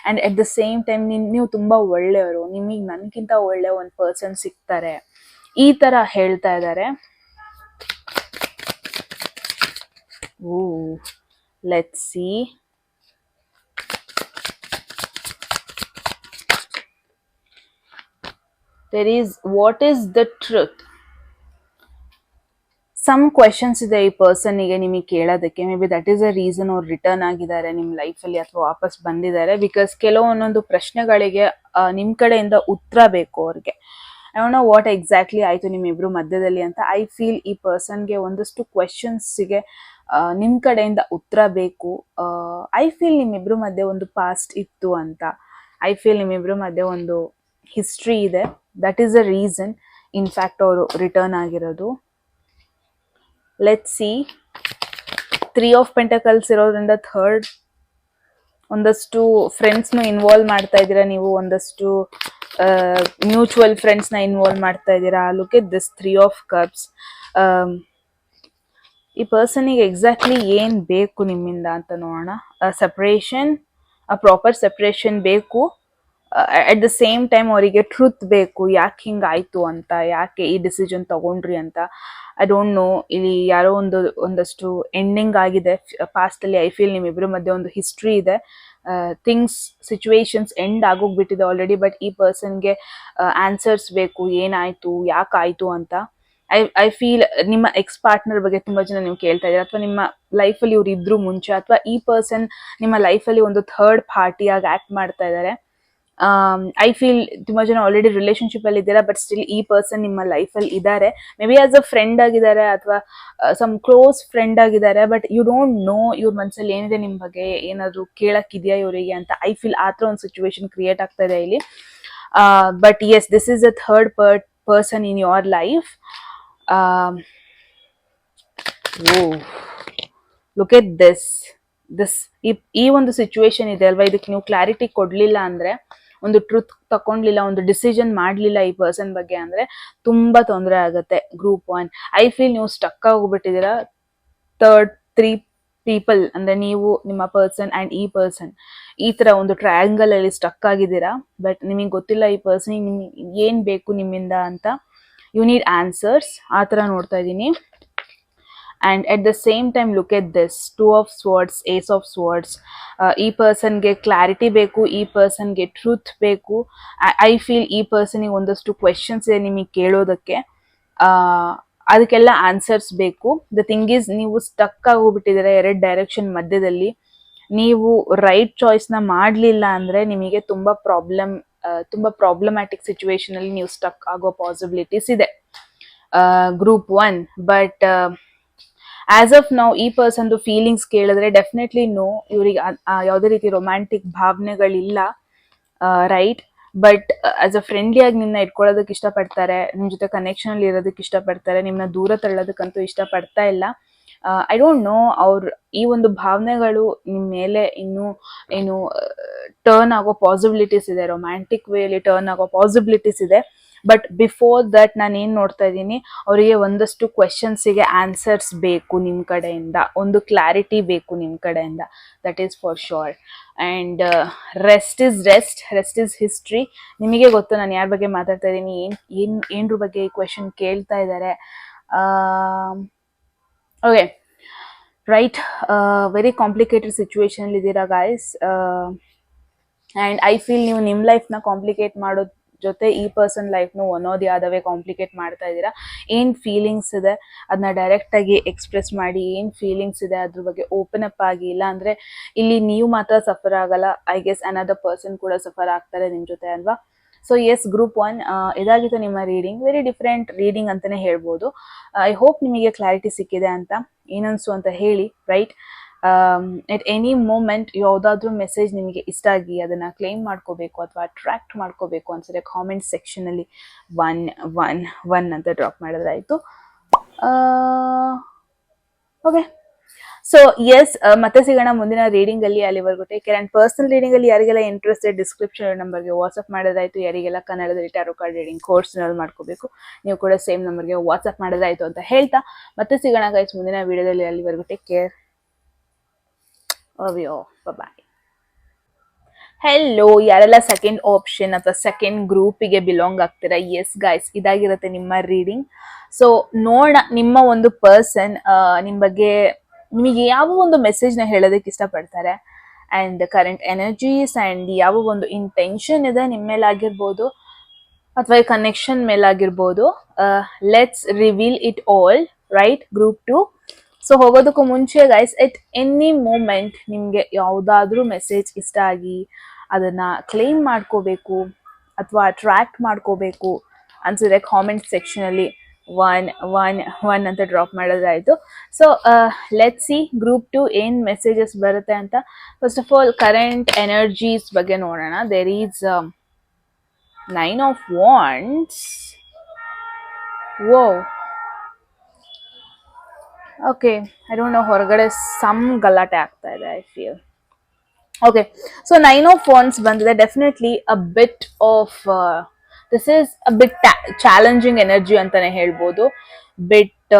And at the same time ನೀವು ತುಂಬ ಒಳ್ಳೆಯವರು, ನಿಮಗೆ ನನಗಿಂತ ಒಳ್ಳೆ ಒಂದು ಪರ್ಸನ್ ಸಿಗ್ತಾರೆ, ಈ ಥರ ಹೇಳ್ತಾ ಇದ್ದಾರೆ. Oh, let's see. There is, what is the truth? Some questions ಇದೆ ಈ ಪರ್ಸನ್ನಿಗೆ ನಿಮಗೆ ಕೇಳೋದಕ್ಕೆ. Maybe that is a reason ಅವ್ರು ರಿಟರ್ನ್ ಆಗಿದ್ದಾರೆ ನಿಮ್ಮ ಲೈಫಲ್ಲಿ, ಅಥವಾ ವಾಪಸ್ ಬಂದಿದ್ದಾರೆ. ಬಿಕಾಸ್ ಕೆಲವೊಂದೊಂದು ಪ್ರಶ್ನೆಗಳಿಗೆ ನಿಮ್ಮ ಕಡೆಯಿಂದ ಉತ್ತರ ಬೇಕು ಅವ್ರಿಗೆ. I don't know what exactly ಆಯಿತು ನಿಮ್ಮಿಬ್ರು ಮಧ್ಯದಲ್ಲಿ ಅಂತ. ಐ ಫೀಲ್ ಈ ಪರ್ಸನ್ಗೆ ಒಂದಷ್ಟು ಕ್ವೆಶನ್ಸ್ಗೆ ನಿಮ್ಮ ಕಡೆಯಿಂದ ಉತ್ತರ ಬೇಕು. ಐ ಫೀಲ್ ನಿಮ್ಮಿಬ್ರು ಮಧ್ಯೆ ಒಂದು ಪಾಸ್ಟ್ ಇತ್ತು ಅಂತ. ಐ ಫೀಲ್ ನಿಮ್ಮಿಬ್ರು ಮಧ್ಯೆ ಒಂದು ಹಿಸ್ಟ್ರಿ ಇದೆ. That is a reason in fact ಅವರು ರಿಟರ್ನ್ ಆಗಿರೋದು. Let's see. 3 ಆಫ್ ಪೆಂಟಕಲ್ಸ್ ಇರೋದ್ರಿಂದ ಥರ್ಡ್, ಒಂದಷ್ಟು ಫ್ರೆಂಡ್ಸ್ನು ಇನ್ವಾಲ್ವ್ ಮಾಡ್ತಾ ಇದ್ದೀರಾ ನೀವು, ಒಂದಷ್ಟು ಮ್ಯೂಚುವಲ್ ಫ್ರೆಂಡ್ಸ್ನ ಇನ್ವಾಲ್ವ್ ಮಾಡ್ತಾ ಇದ್ದೀರಾ. Look at this 3 of cups. ಈ ಪರ್ಸನಿಗೆ ಎಕ್ಸಾಕ್ಟ್ಲಿ ಏನು ಬೇಕು ನಿಮ್ಮಿಂದ ಅಂತ ನೋಡೋಣ. ಸೆಪ್ರೇಷನ್, ಪ್ರಾಪರ್ ಸೆಪ್ರೇಷನ್ ಬೇಕು. ಅಟ್ ದ ಸೇಮ್ ಟೈಮ್ ಅವರಿಗೆ ಟ್ರುತ್ ಬೇಕು, ಯಾಕೆ ಹಿಂಗಾಯ್ತು ಅಂತ, ಯಾಕೆ ಈ ಡಿಸಿಷನ್ ತಗೊಂಡ್ರಿ ಅಂತ. ಐ ಡೋಂಟ್ ನೋ, ಇಲ್ಲಿ ಯಾರೋ ಒಂದಷ್ಟು ಎಂಡಿಂಗ್ ಆಗಿದೆ ಪಾಸ್ಟಲ್ಲಿ. ಐ ಫೀಲ್ ನಿಮ್ಮಿಬ್ರ ಮಧ್ಯೆ ಒಂದು ಹಿಸ್ಟ್ರಿ ಇದೆ. ಥಿಂಗ್ಸ್ ಸಿಚುವೇಶನ್ಸ್ ಎಂಡ್ ಆಗೋಗ್ಬಿಟ್ಟಿದೆ ಆಲ್ರೆಡಿ. ಬಟ್ ಈ ಪರ್ಸನ್ಗೆ ಆನ್ಸರ್ಸ್ ಬೇಕು, ಏನಾಯ್ತು, ಯಾಕಾಯ್ತು ಅಂತ. ಐ ಫೀಲ್ ನಿಮ್ಮ ಎಕ್ಸ್ ಪಾರ್ಟ್ನರ್ ಬಗ್ಗೆ ತುಂಬಾ ಜನ ನೀವು ಕೇಳ್ತಾ ಇದ್ದೀರಾ, ಅಥವಾ ನಿಮ್ಮ ಲೈಫಲ್ಲಿ ಇವ್ರು ಇದ್ರು ಮುಂಚೆ, ಅಥವಾ ಈ ಪರ್ಸನ್ ನಿಮ್ಮ ಲೈಫಲ್ಲಿ ಒಂದು ಥರ್ಡ್ ಪಾರ್ಟಿಯಾಗಿ ಆಕ್ಟ್ ಮಾಡ್ತಾ ಇದ್ದಾರೆ. ಐ ಫೀಲ್ ತುಂಬಾ ಜನ ಆಲ್ರೆಡಿ ರಿಲೇಶನ್ಶಿಪ್ ಅಲ್ಲಿ ಇದ್ದೀರಾ, ಬಟ್ ಸ್ಟಿಲ್ ಈ ಪರ್ಸನ್ ನಿಮ್ಮ ಲೈಫಲ್ಲಿ ಇದ್ದಾರೆ. May be as a friend ಆಗಿದ್ದಾರೆ, ಅಥವಾ ಸಮ್ ಕ್ಲೋಸ್ ಫ್ರೆಂಡ್ ಆಗಿದ್ದಾರೆ. ಬಟ್ ಯು ಡೋಂಟ್ ನೋ ಇವ್ರ ಮನಸ್ಸಲ್ಲಿ ಏನಿದೆ ನಿಮ್ಮ ಬಗ್ಗೆ, ಏನಾದ್ರು ಕೇಳಕ್ಕಿದೆಯಾ ಇವರಿಗೆ ಅಂತ. ಐ ಫೀಲ್ ಆ ಥರ ಒಂದು ಸಿಚುವೇಶನ್ ಕ್ರಿಯೇಟ್ ಆಗ್ತಾ ಇದೆ ಇಲ್ಲಿ. But yes, this is a third person in your life. Look at this ಈ ಒಂದು ಸಿಚುವೇಶನ್ ಇದೆ ಅಲ್ವಾ, ಇದಕ್ಕೆ ನೀವು ಕ್ಲಾರಿಟಿ ಕೊಡ್ಲಿಲ್ಲ ಅಂದ್ರೆ, ಒಂದು ಟ್ರೂತ್ ತಕೊಂಡ್ಲಿಲ್ಲ, ಒಂದು ಡಿಸಿಷನ್ ಮಾಡ್ಲಿಲ್ಲ ಈ ಪರ್ಸನ್ ಬಗ್ಗೆ ಅಂದ್ರೆ ತುಂಬಾ ತೊಂದರೆ ಆಗುತ್ತೆ. ಗ್ರೂಪ್ 1, ಐ ಫೀಲ್ ನೀವು ಸ್ಟಕ್ ಆಗೋಗ್ಬಿಟ್ಟಿದ್ದೀರಾ. ಥರ್ಡ್ 3 ಪೀಪಲ್ ಅಂದ್ರೆ ನೀವು, ನಿಮ್ಮ ಪರ್ಸನ್ ಅಂಡ್ ಈ ಪರ್ಸನ್, ಈ ತರ ಒಂದು ಟ್ರಯಾಂಗಲ್ ಅಲ್ಲಿ ಸ್ಟಕ್ ಆಗಿದ್ದೀರಾ. ಬಟ್ ನಿಮಗೆ ಗೊತ್ತಿಲ್ಲ ಈ ಪರ್ಸನ್ ಏನ್ ಬೇಕು ನಿಮ್ಮಿಂದ ಅಂತ. ಯು ನೀಡ್ ಆನ್ಸರ್ಸ್, ಆ ತರ ನೋಡ್ತಾ ಇದ್ದೀನಿ. And at the same time look at this 2 of swords, ace of swords. ಈ ಪರ್ಸನ್ಗೆ ಕ್ಲಾರಿಟಿ ಬೇಕು, ಈ ಪರ್ಸನ್ಗೆ ಟ್ರೂತ್ ಬೇಕು. ಐ ಫೀಲ್ ಈ ಪರ್ಸನ್ಗೆ ಒಂದಷ್ಟು ಕ್ವೆಶನ್ಸ್ ಇದೆ ನಿಮಗೆ ಕೇಳೋದಕ್ಕೆ, ಅದಕ್ಕೆಲ್ಲ ಆನ್ಸರ್ಸ್ ಬೇಕು. ದ ಥಿಂಗ್ ಈಸ್, ನೀವು ಸ್ಟಕ್ ಆಗೋಗ್ಬಿಟ್ಟಿದ್ದೀರಾ 2 ಡೈರೆಕ್ಷನ್ ಮಧ್ಯದಲ್ಲಿ. ನೀವು ರೈಟ್ ಚಾಯ್ಸ್ ನ ಮಾಡ್ಲಿಲ್ಲ ಅಂದ್ರೆ ನಿಮಗೆ ತುಂಬಾ ಪ್ರಾಬ್ಲಮ್ಯಾಟಿಕ್ ಸಿಚುವೇಶನ್ ಅಲ್ಲಿ ನೀವು ಸ್ಟಕ್ ಆಗೋ ಪಾಸಿಬಿಲಿಟೀಸ್ ಇದೆ group 1. But as of now ಈ ಪರ್ಸನ್ದು ಫೀಲಿಂಗ್ಸ್ ಕೇಳಿದ್ರೆ ಡೆಫಿನೆಟ್ಲಿ ನೋ, ಇವ್ರಿಗೆ ಯಾವುದೇ ರೀತಿ ರೊಮ್ಯಾಂಟಿಕ್ ಭಾವನೆಗಳಿಲ್ಲ, right. But as a friendly ಆಗಿ ನಿಮ್ಮನ್ನ ಇಟ್ಕೊಳ್ಳೋದಕ್ಕೆ ಇಷ್ಟಪಡ್ತಾರೆ, ನಿಮ್ ಜೊತೆ ಕನೆಕ್ಷನ್ ಅಲ್ಲಿ ಇರೋದಕ್ಕೆ ಇಷ್ಟಪಡ್ತಾರೆ, ನಿಮ್ಮನ್ನ ದೂರ ತಳ್ಳೋದಕ್ಕಂತೂ ಇಷ್ಟಪಡ್ತಾ ಇಲ್ಲ. ಐ ಡೋಂಟ್ ನೋ ಅವ್ರ ಈ ಒಂದು ಭಾವನೆಗಳು ನಿಮ್ ಮೇಲೆ ಇನ್ನು ಏನು ಟರ್ನ್ ಆಗೋ ಪಾಸಿಬಿಲಿಟೀಸ್ ಇದೆ, ರೊಮ್ಯಾಂಟಿಕ್ ವೇಲಿ ಟರ್ನ್ ಆಗೋ ಪಾಸಿಬಿಲಿಟೀಸ್ ಇದೆ. ಬಟ್ ಬಿಫೋರ್ ದಟ್ ನಾನು ಏನ್ ನೋಡ್ತಾ ಇದ್ದೀನಿ, ಅವರಿಗೆ ಒಂದಷ್ಟು ಕ್ವೆಶನ್ಸಿಗೆ ಆನ್ಸರ್ಸ್ ಬೇಕು ನಿಮ್ ಕಡೆಯಿಂದ, ಒಂದು ಕ್ಲಾರಿಟಿ ಬೇಕು ನಿಮ್ ಕಡೆಯಿಂದ, that is for sure. And rest is history. ನಿಮಗೆ ಗೊತ್ತು ನಾನು ಯಾರ ಬಗ್ಗೆ ಮಾತಾಡ್ತಾ ಇದ್ದೀನಿ, ಏನ್ರ ಬಗ್ಗೆ ಈ ಕ್ವೆಶನ್ ಕೇಳ್ತಾ ಇದ್ದಾರೆ. Okay, right. Very complicated situation ಇದ್ದೀರಾ ಗಾಯ್ಸ್. ಅಂಡ್ ಐ ಫೀಲ್ ನೀವು ನಿಮ್ಮ ಲೈಫ್ನ ಕಾಂಪ್ಲಿಕೇಟ್ ಮಾಡೋದ್ ಜೊತೆ ಈ ಪರ್ಸನ್ ಲೈಫ್ನು ಒಂದೋದು ಯಾವ್ದವೇ ಕಾಂಪ್ಲಿಕೇಟ್ ಮಾಡ್ತಾ ಇದ್ದೀರಾ. ಏನ್ ಫೀಲಿಂಗ್ಸ್ ಇದೆ ಅದನ್ನ ಡೈರೆಕ್ಟ್ ಆಗಿ ಎಕ್ಸ್ಪ್ರೆಸ್ ಮಾಡಿ, ಏನ್ ಫೀಲಿಂಗ್ಸ್ ಇದೆ ಅದ್ರ ಬಗ್ಗೆ ಓಪನ್ ಅಪ್ ಆಗಿ. ಇಲ್ಲ ಅಂದ್ರೆ ಇಲ್ಲಿ ನೀವು ಮಾತ್ರ ಸಫರ್ ಆಗಲ್ಲ, ಐ ಗೆಸ್ ಅನದರ್ ಪರ್ಸನ್ ಕೂಡ ಸಫರ್ ಆಗ್ತಾರೆ ನಿಮ್ ಜೊತೆ ಅಲ್ವಾ. ಸೊ ಎಸ್, ಗ್ರೂಪ್ 1 ಇದಾಗಿತ್ತು ನಿಮ್ಮ ರೀಡಿಂಗ್. ವೆರಿ ಡಿಫ್ರೆಂಟ್ ರೀಡಿಂಗ್ ಅಂತಾನೆ ಹೇಳ್ಬೋದು. ಐ ಹೋಪ್ ನಿಮಗೆ ಕ್ಲಾರಿಟಿ ಸಿಕ್ಕಿದೆ ಅಂತ. ಏನನ್ಸು ಅಂತ ಹೇಳಿ, ರೈಟ್. ಎಟ್ ಎನಿ ಮೂಮೆಂಟ್ ಯಾವುದಾದ್ರೂ ಮೆಸೇಜ್ ನಿಮಗೆ ಇಷ್ಟ ಆಗಿ ಅದನ್ನ ಕ್ಲೇಮ್ ಮಾಡ್ಕೋಬೇಕು ಅಥವಾ ಅಟ್ರಾಕ್ಟ್ ಮಾಡ್ಕೋಬೇಕು ಅನ್ಸಿದ್ರೆ ಕಾಮೆಂಟ್ ಸೆಕ್ಷನ್ ಅಲ್ಲಿ 1 ಅಂತ ಡ್ರಾಪ್ ಮಾಡಿದ್ರಾಯ್ತು. ಓಕೆ, ಸೊ ಎಸ್, ಮತ್ತೆ ಸಿಗೋಣ ಮುಂದಿನ ರೀಡಿಂಗ್ ಅಲ್ಲಿ. ಅಲ್ಲಿವರೆಗೂ take care. And personal reading ಅಲ್ಲಿ ಯಾರಿಗೆಲ್ಲ ಇಂಟ್ರೆಸ್ಟೆಡ್ ಡಿಸ್ಕ್ರಿಪ್ಷನ್ ನಂಬರ್ಗೆ ವಾಟ್ಸ್ಆಪ್ ಮಾಡಿದ್ರಾಯ್ತು. ಯಾರಿಗೆಲ್ಲ ಕನ್ನಡದಲ್ಲಿ ಟ್ಯಾರೋ ಕಾರ್ಡ್ ರೀಡಿಂಗ್ ಕೋರ್ಸ್ ಮಾಡ್ಕೋಬೇಕು, ನೀವು ಕೂಡ ಸೇಮ್ ನಂಬರ್ಗೆ ವಾಟ್ಸ್ಆಪ್ ಮಾಡಿದ್ರಾಯ್ತು ಅಂತ ಹೇಳ್ತಾ ಮತ್ತೆ ಸಿಗೋಣ ಗೈಸ್ ಮುಂದಿನ ವಿಡಿಯೋದಲ್ಲಿ. ಅಲ್ಲಿವರೆಗೂ ಟೇಕ್ ಕೇರ್. ಬಾಯ್. ಹೆಲೋ, ಯಾರೆಲ್ಲ ಸೆಕೆಂಡ್ ಆಪ್ಷನ್ ಅಥವಾ ಸೆಕೆಂಡ್ ಗ್ರೂಪಿಗೆ ಬಿಲಾಂಗ್ ಆಗ್ತೀರಾ, ಎಸ್ ಗೈಸ್, ಇದಾಗಿರುತ್ತೆ ನಿಮ್ಮ ರೀಡಿಂಗ್. ಸೊ ನೋಡ, ನಿಮ್ಮ ಒಂದು ಪರ್ಸನ್ ನಿಮ್ ಬಗ್ಗೆ ನಿಮಗೆ ಯಾವ ಒಂದು ಮೆಸೇಜ್ ನ ಹೇಳೋದಕ್ಕೆ ಇಷ್ಟಪಡ್ತಾರೆ, ಅಂಡ್ ಕರೆಂಟ್ ಎನರ್ಜೀಸ್ ಅಂಡ್ ಯಾವ ಒಂದು ಇಂಟೆನ್ಷನ್ ಇದೆ ನಿಮ್ಮ ಮೇಲಾಗಿರ್ಬೋದು ಅಥವಾ ಈ ಕನೆಕ್ಷನ್ ಮೇಲಾಗಿರ್ಬೋದು. Let's reveal it all, right, group 2. So ಹೋಗೋದಕ್ಕೂ ಮುಂಚೆ ಗೈಸ್, ಎಟ್ ಎನಿ ಮೂಮೆಂಟ್ ನಿಮ್ಗೆ ಯಾವ್ದಾದ್ರೂ ಮೆಸೇಜ್ ಇಷ್ಟ ಆಗಿ ಅದನ್ನ ಕ್ಲೇಮ್ ಮಾಡ್ಕೋಬೇಕು ಅಥವಾ ಅಟ್ರಾಕ್ಟ್ ಮಾಡ್ಕೋಬೇಕು ಅನ್ಸಿದ್ರೆ ಕಾಮೆಂಟ್ ಸೆಕ್ಷನ್ ಅಲ್ಲಿ 1 ಅಂತ ಡ್ರಾಪ್ ಮಾಡೋದಾಯ್ತು. ಸೊ ಲೆಟ್ ಸಿ ಗ್ರೂಪ್ 2 ಏನ್ ಮೆಸೇಜಸ್ ಬರುತ್ತೆ ಅಂತ. First of all current energies ಬಗ್ಗೆ ನೋಡೋಣ. There is 9 of Wands. Whoa. Okay, I don't know, ಹೊರಗಡೆ ಸಮ್ ಗಲಾಟೆ ಆಗ್ತಾ ಇದೆ I feel. Okay, so 9 of Wands ಬಂದಿದೆ. Definitely a bit of this is a bit challenging energy ಅಂತಾನೆ ಹೇಳ್ಬೋದು. ಬಿಟ್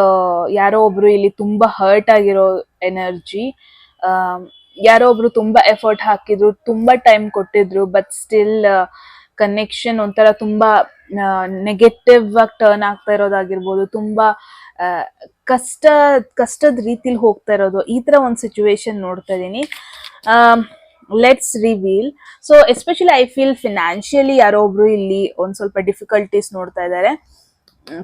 ಯಾರೋ ಒಬ್ರು ಇಲ್ಲಿ ತುಂಬಾ ಹರ್ಟ್ ಆಗಿರೋ ಎನರ್ಜಿ. ಯಾರೋ ಒಬ್ರು ತುಂಬಾ ಎಫರ್ಟ್ ಹಾಕಿದ್ರು, ತುಂಬಾ ಟೈಮ್ ಕೊಟ್ಟಿದ್ರು, ಬಟ್ ಸ್ಟಿಲ್ ಕನೆಕ್ಷನ್ ಒಂಥರ ತುಂಬಾ ನೆಗೆಟಿವ್ ಆಗಿ ಟರ್ನ್ ಆಗ್ತಾ ಇರೋದಾಗಿರ್ಬೋದು, ತುಂಬಾ ಕಷ್ಟದ ರೀತಿಲಿ ಹೋಗ್ತಾ ಇರೋದು, ಈ ತರ ಒಂದು ಸಿಚುವೇಶನ್ ನೋಡ್ತಾ ಇದೀನಿ. Let's reveal. So especially I feel financially ಯಾರೋ ಒಬ್ರು ಇಲ್ಲಿ ಒಂದ್ ಸ್ವಲ್ಪ ಡಿಫಿಕಲ್ಟೀಸ್ ನೋಡ್ತಾ ಇದ್ದಾರೆ.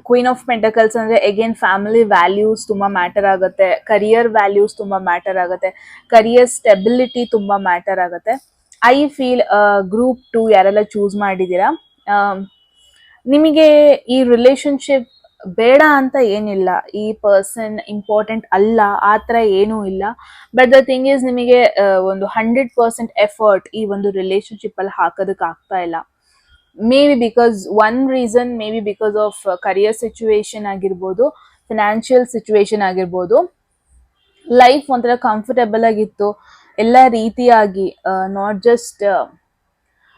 ಕ್ವೀನ್ ಆಫ್ ಪೆಂಟಕಲ್ಸ್ ಅಂದ್ರೆ ಅಗೇನ್ ಫ್ಯಾಮಿಲಿ ವ್ಯಾಲ್ಯೂಸ್ ತುಂಬಾ ಮ್ಯಾಟರ್ ಆಗುತ್ತೆ, ಕರಿಯರ್ ವ್ಯಾಲ್ಯೂಸ್ ತುಂಬಾ ಮ್ಯಾಟರ್ ಆಗುತ್ತೆ, ಕರಿಯರ್ ಸ್ಟೆಬಿಲಿಟಿ ತುಂಬಾ ಮ್ಯಾಟರ್ ಆಗುತ್ತೆ. ಐ ಫೀಲ್ ಗ್ರೂಪ್ 2 ಯಾರೆಲ್ಲ ಚೂಸ್ ಮಾಡಿದೀರಾ, ನಿಮಗೆ ಈ ರಿಲೇಶನ್ಶಿಪ್ ಬೇಡ ಅಂತ ಏನಿಲ್ಲ, ಈ ಪರ್ಸನ್ ಇಂಪಾರ್ಟೆಂಟ್ ಅಲ್ಲ ಆ ತರ ಏನೂ ಇಲ್ಲ. ಬಟ್ ದ ಥಿಂಗ್ ಈಸ್, ನಿಮಗೆ ಒಂದು 100% ಎಫರ್ಟ್ ಈ ಒಂದು ರಿಲೇಶನ್ಶಿಪ್ ಅಲ್ಲಿ ಹಾಕೋದಕ್ಕೆ ಆಗ್ತಾ ಇಲ್ಲ. May be because one reason, may be because of career situation ಆಗಿರ್ಬೋದು, ಫಿನಾನ್ಷಿಯಲ್ ಸಿಚುವೇಶನ್ ಆಗಿರ್ಬೋದು. ಲೈಫ್ ಒಂಥರ ಕಂಫರ್ಟಬಲ್ ಆಗಿತ್ತು ಎಲ್ಲ ರೀತಿಯಾಗಿ, ನಾಟ್ ಜಸ್ಟ್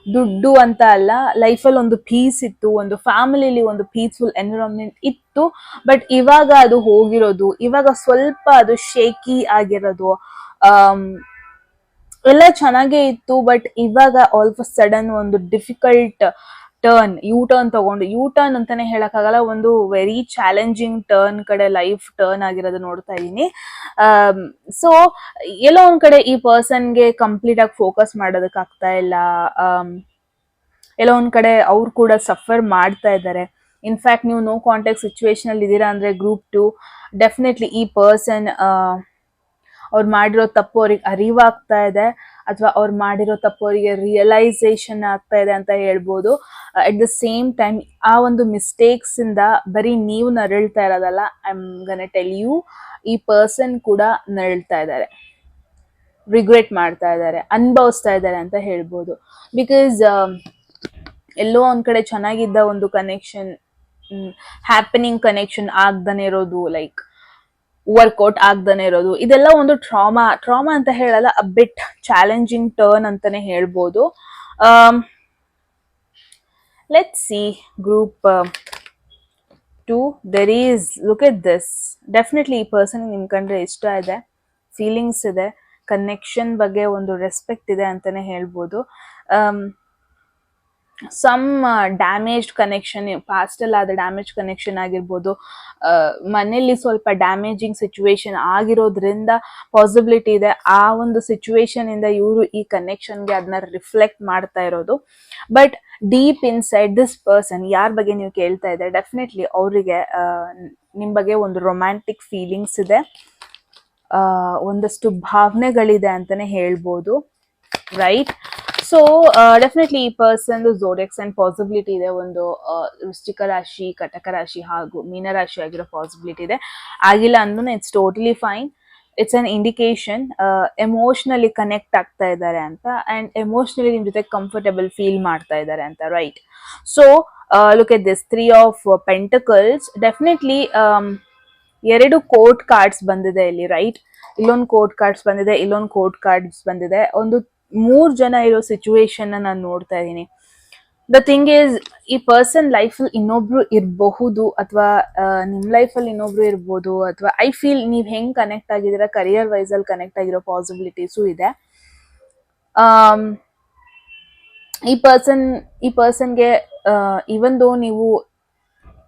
ದುಡ್ಡು ಅಂತ ಅಲ್ಲ, ಲೈಫಲ್ಲಿ ಒಂದು ಪೀಸ್ ಇತ್ತು, ಒಂದು ಫ್ಯಾಮಿಲಿಲಿ ಒಂದು ಪೀಸ್ಫುಲ್ ಎನ್ವಿರಾನ್ಮೆಂಟ್ ಇತ್ತು. ಬಟ್ ಇವಾಗ ಅದು ಹೋಗಿರೋದು, ಇವಾಗ ಸ್ವಲ್ಪ ಅದು ಶೇಕಿ ಆಗಿರೋದು. ಆಮ್, ಎಲ್ಲ ಚೆನ್ನಾಗೇ ಇತ್ತು, ಬಟ್ ಇವಾಗ ಆಲ್ ಆಫ್ ಸಡನ್ ಒಂದು ಡಿಫಿಕಲ್ಟ್ ಟರ್ನ್, ಟರ್ನ್ ತಗೊಂಡು, ಟರ್ನ್ ಅಂತಾನೆ ಹೇಳಕ್ಕಾಗಲ್ಲ, ಒಂದು ವೆರಿ ಚಾಲೆಂಜಿಂಗ್ ಟರ್ನ್ ಕಡೆ ಲೈಫ್ ಟರ್ನ್ ಆಗಿರೋದು ನೋಡ್ತಾ ಇದ್ದೀನಿ. ಸೊ ಎಲ್ಲೋ ಒಂದ್ ಕಡೆ ಈ ಪರ್ಸನ್ಗೆ ಕಂಪ್ಲೀಟ್ ಆಗಿ ಫೋಕಸ್ ಮಾಡೋದಕ್ಕೆ ಆಗ್ತಾ ಇಲ್ಲ. ಎಲ್ಲೋ ಒಂದ್ ಕಡೆ ಅವ್ರು ಕೂಡ ಸಫರ್ ಮಾಡ್ತಾ ಇದ್ದಾರೆ. ಇನ್ಫ್ಯಾಕ್ಟ್ ನೀವು ನೋ ಕಾಂಟ್ಯಾಕ್ಟ್ ಸಿಚುವೇಶನ್ ಅಲ್ಲಿ ಇದ್ದೀರಾ ಅಂದ್ರೆ ಗ್ರೂಪ್ 2, ಡೆಫಿನೆಟ್ಲಿ ಈ ಪರ್ಸನ್ ಅವ್ರು ಮಾಡಿರೋ ತಪ್ಪು ಅವ್ರಿಗೆ ಅರಿವಾಗ್ತಾ ಇದೆ, ಅಥವಾ ಅವ್ರು ಮಾಡಿರೋ ತಪ್ಪು ಅವರಿಗೆ ರಿಯಲೈಸೇಷನ್ ಆಗ್ತಾ ಇದೆ ಅಂತ ಹೇಳ್ಬೋದು. ಅಟ್ ದ ಸೇಮ್ ಟೈಮ್ ಆ ಒಂದು ಮಿಸ್ಟೇಕ್ಸ್ ಇಂದ ಬರೀ ನೀವು ನರಳ್ತಾ ಇರೋದಲ್ಲ, ಐ ಆಮ್ ಗನ್ನ ಟೆಲ್ ಯು, ಈ ಪರ್ಸನ್ ಕೂಡ ನರಳ್ತಾ ಇದ್ದಾರೆ, ರಿಗ್ರೆಟ್ ಮಾಡ್ತಾ ಇದ್ದಾರೆ, ಅನುಭವಿಸ್ತಾ ಇದ್ದಾರೆ ಅಂತ ಹೇಳ್ಬೋದು. ಬಿಕಾಸ್ ಎಲ್ಲೋ ಒಂದ್ ಕಡೆ ಚೆನ್ನಾಗಿದ್ದ ಒಂದು ಕನೆಕ್ಷನ್, ಹ್ಯಾಪನಿಂಗ್ ಕನೆಕ್ಷನ್ ಆಗ್ದನೇ ಇರೋದು, ಲೈಕ್ ವರ್ಕೌಟ್ ಆಗ್ದನೇ ಇರೋದು, ಇದೆಲ್ಲ ಒಂದು ಟ್ರಾಮಾ ಅಂತ ಹೇಳಲ್ಲ, ಅ ಬಿಟ್ ಚಾಲೆಂಜಿಂಗ್ ಟರ್ನ್ ಅಂತಾನೆ ಹೇಳ್ಬೋದು. Let's see group 2, there is, look at this, definitely ಈ ಪರ್ಸನ್ ನಿಮ್ ಕಂಡ್ರೆ ಇಷ್ಟ ಇದೆ, ಫೀಲಿಂಗ್ಸ್ ಇದೆ, ಕನೆಕ್ಷನ್ ಬಗ್ಗೆ ಒಂದು ರೆಸ್ಪೆಕ್ಟ್ ಇದೆ ಅಂತಾನೆ ಹೇಳ್ಬೋದು. ಸಮ್ ಡ್ಯಾಮೇಜ್ ಕನೆಕ್ಷನ್, ಪಾಸ್ಟಲ್ಲಿ ಆದ ಡ್ಯಾಮೇಜ್ ಕನೆಕ್ಷನ್ ಆಗಿರ್ಬೋದು, ಮನೇಲಿ ಸ್ವಲ್ಪ ಡ್ಯಾಮೇಜಿಂಗ್ ಸಿಚುವೇಶನ್ ಆಗಿರೋದ್ರಿಂದ ಪಾಸಿಬಿಲಿಟಿ ಇದೆ ಆ ಒಂದು ಸಿಚುವೇಶನ್ ಇಂದ ಇವರು ಈ ಕನೆಕ್ಷನ್ಗೆ ಅದನ್ನ ರಿಫ್ಲೆಕ್ಟ್ ಮಾಡ್ತಾ ಇರೋದು. But deep inside this person, ಯಾರ ಬಗ್ಗೆ ನೀವು ಕೇಳ್ತಾ ಇದೆ, ಡೆಫಿನೆಟ್ಲಿ ಅವರಿಗೆ ನಿಮ್ಮ ಬಗ್ಗೆ ಒಂದು ರೊಮ್ಯಾಂಟಿಕ್ ಫೀಲಿಂಗ್ಸ್ ಇದೆ, ಒಂದಷ್ಟು ಭಾವನೆಗಳಿದೆ ಅಂತಾನೆ ಹೇಳ್ಬೋದು, ರೈಟ್? ಸೊ ಡೆಫಿನೆಟ್ಲಿ ಈ ಪರ್ಸನ್ ಝೋಡಿಯಾಕ್ ಸೈನ್ ಪಾಸಿಬಿಲಿಟಿ ಇದೆ, ಒಂದು ವೃಶ್ಚಿಕ ರಾಶಿ, ಕಟಕ ರಾಶಿ ಹಾಗೂ ಮೀನರಾಶಿ ಆಗಿರೋ ಪಾಸಿಬಿಲಿಟಿ ಇದೆ. ಆಗಿಲ್ಲ ಅಂದ್ರೂ it's totally fine, it's an indication emotionally connect ಆಗ್ತಾ ಇದ್ದಾರೆ ಅಂತ, ಅಂಡ್ ಎಮೋಷನಲಿ ನಿಮ್ ಜೊತೆ ಕಂಫರ್ಟಬಲ್ ಫೀಲ್ ಮಾಡ್ತಾ ಇದ್ದಾರೆ ಅಂತ, right? So look at this 3 of pentacles, definitely 2 court cards ಬಂದಿದೆ ಇಲ್ಲಿ, ರೈಟ್? ಇಲ್ಲೊಂದು ಕೋರ್ಟ್ ಕಾರ್ಡ್ಸ್ ಬಂದಿದೆ, ಇಲ್ಲೊಂದು ಕೋರ್ಟ್ ಕಾರ್ಡ್ಸ್ ಬಂದಿದೆ, ಒಂದು 3 ಜನ ಇರೋ ಸಿಚುವೇಶನ್ ನಾನು ನೋಡ್ತಾ ಇದ್ದೀನಿ. ದ ಥಿಂಗ್ ಈಸ್, ಈ ಪರ್ಸನ್ ಲೈಫಲ್ಲಿ ಇನ್ನೊಬ್ರು ಇರಬಹುದು, ಅಥವಾ ನಿಮ್ ಲೈಫಲ್ಲಿ ಇನ್ನೊಬ್ರು ಇರ್ಬೋದು, ಅಥವಾ ಐ ಫೀಲ್ ನೀವ್ ಹೆಂಗ್ ಕನೆಕ್ಟ್ ಆಗಿದ್ದೀರಾ ಕರಿಯರ್ ವೈಸ್ ಅಲ್ಲಿ ಕನೆಕ್ಟ್ ಆಗಿರೋ ಪಾಸಿಬಿಲಿಟೀಸು ಇದೆ. ಈ ಪರ್ಸನ್ಗೆ ಇವನ್ ದೋ ನೀವು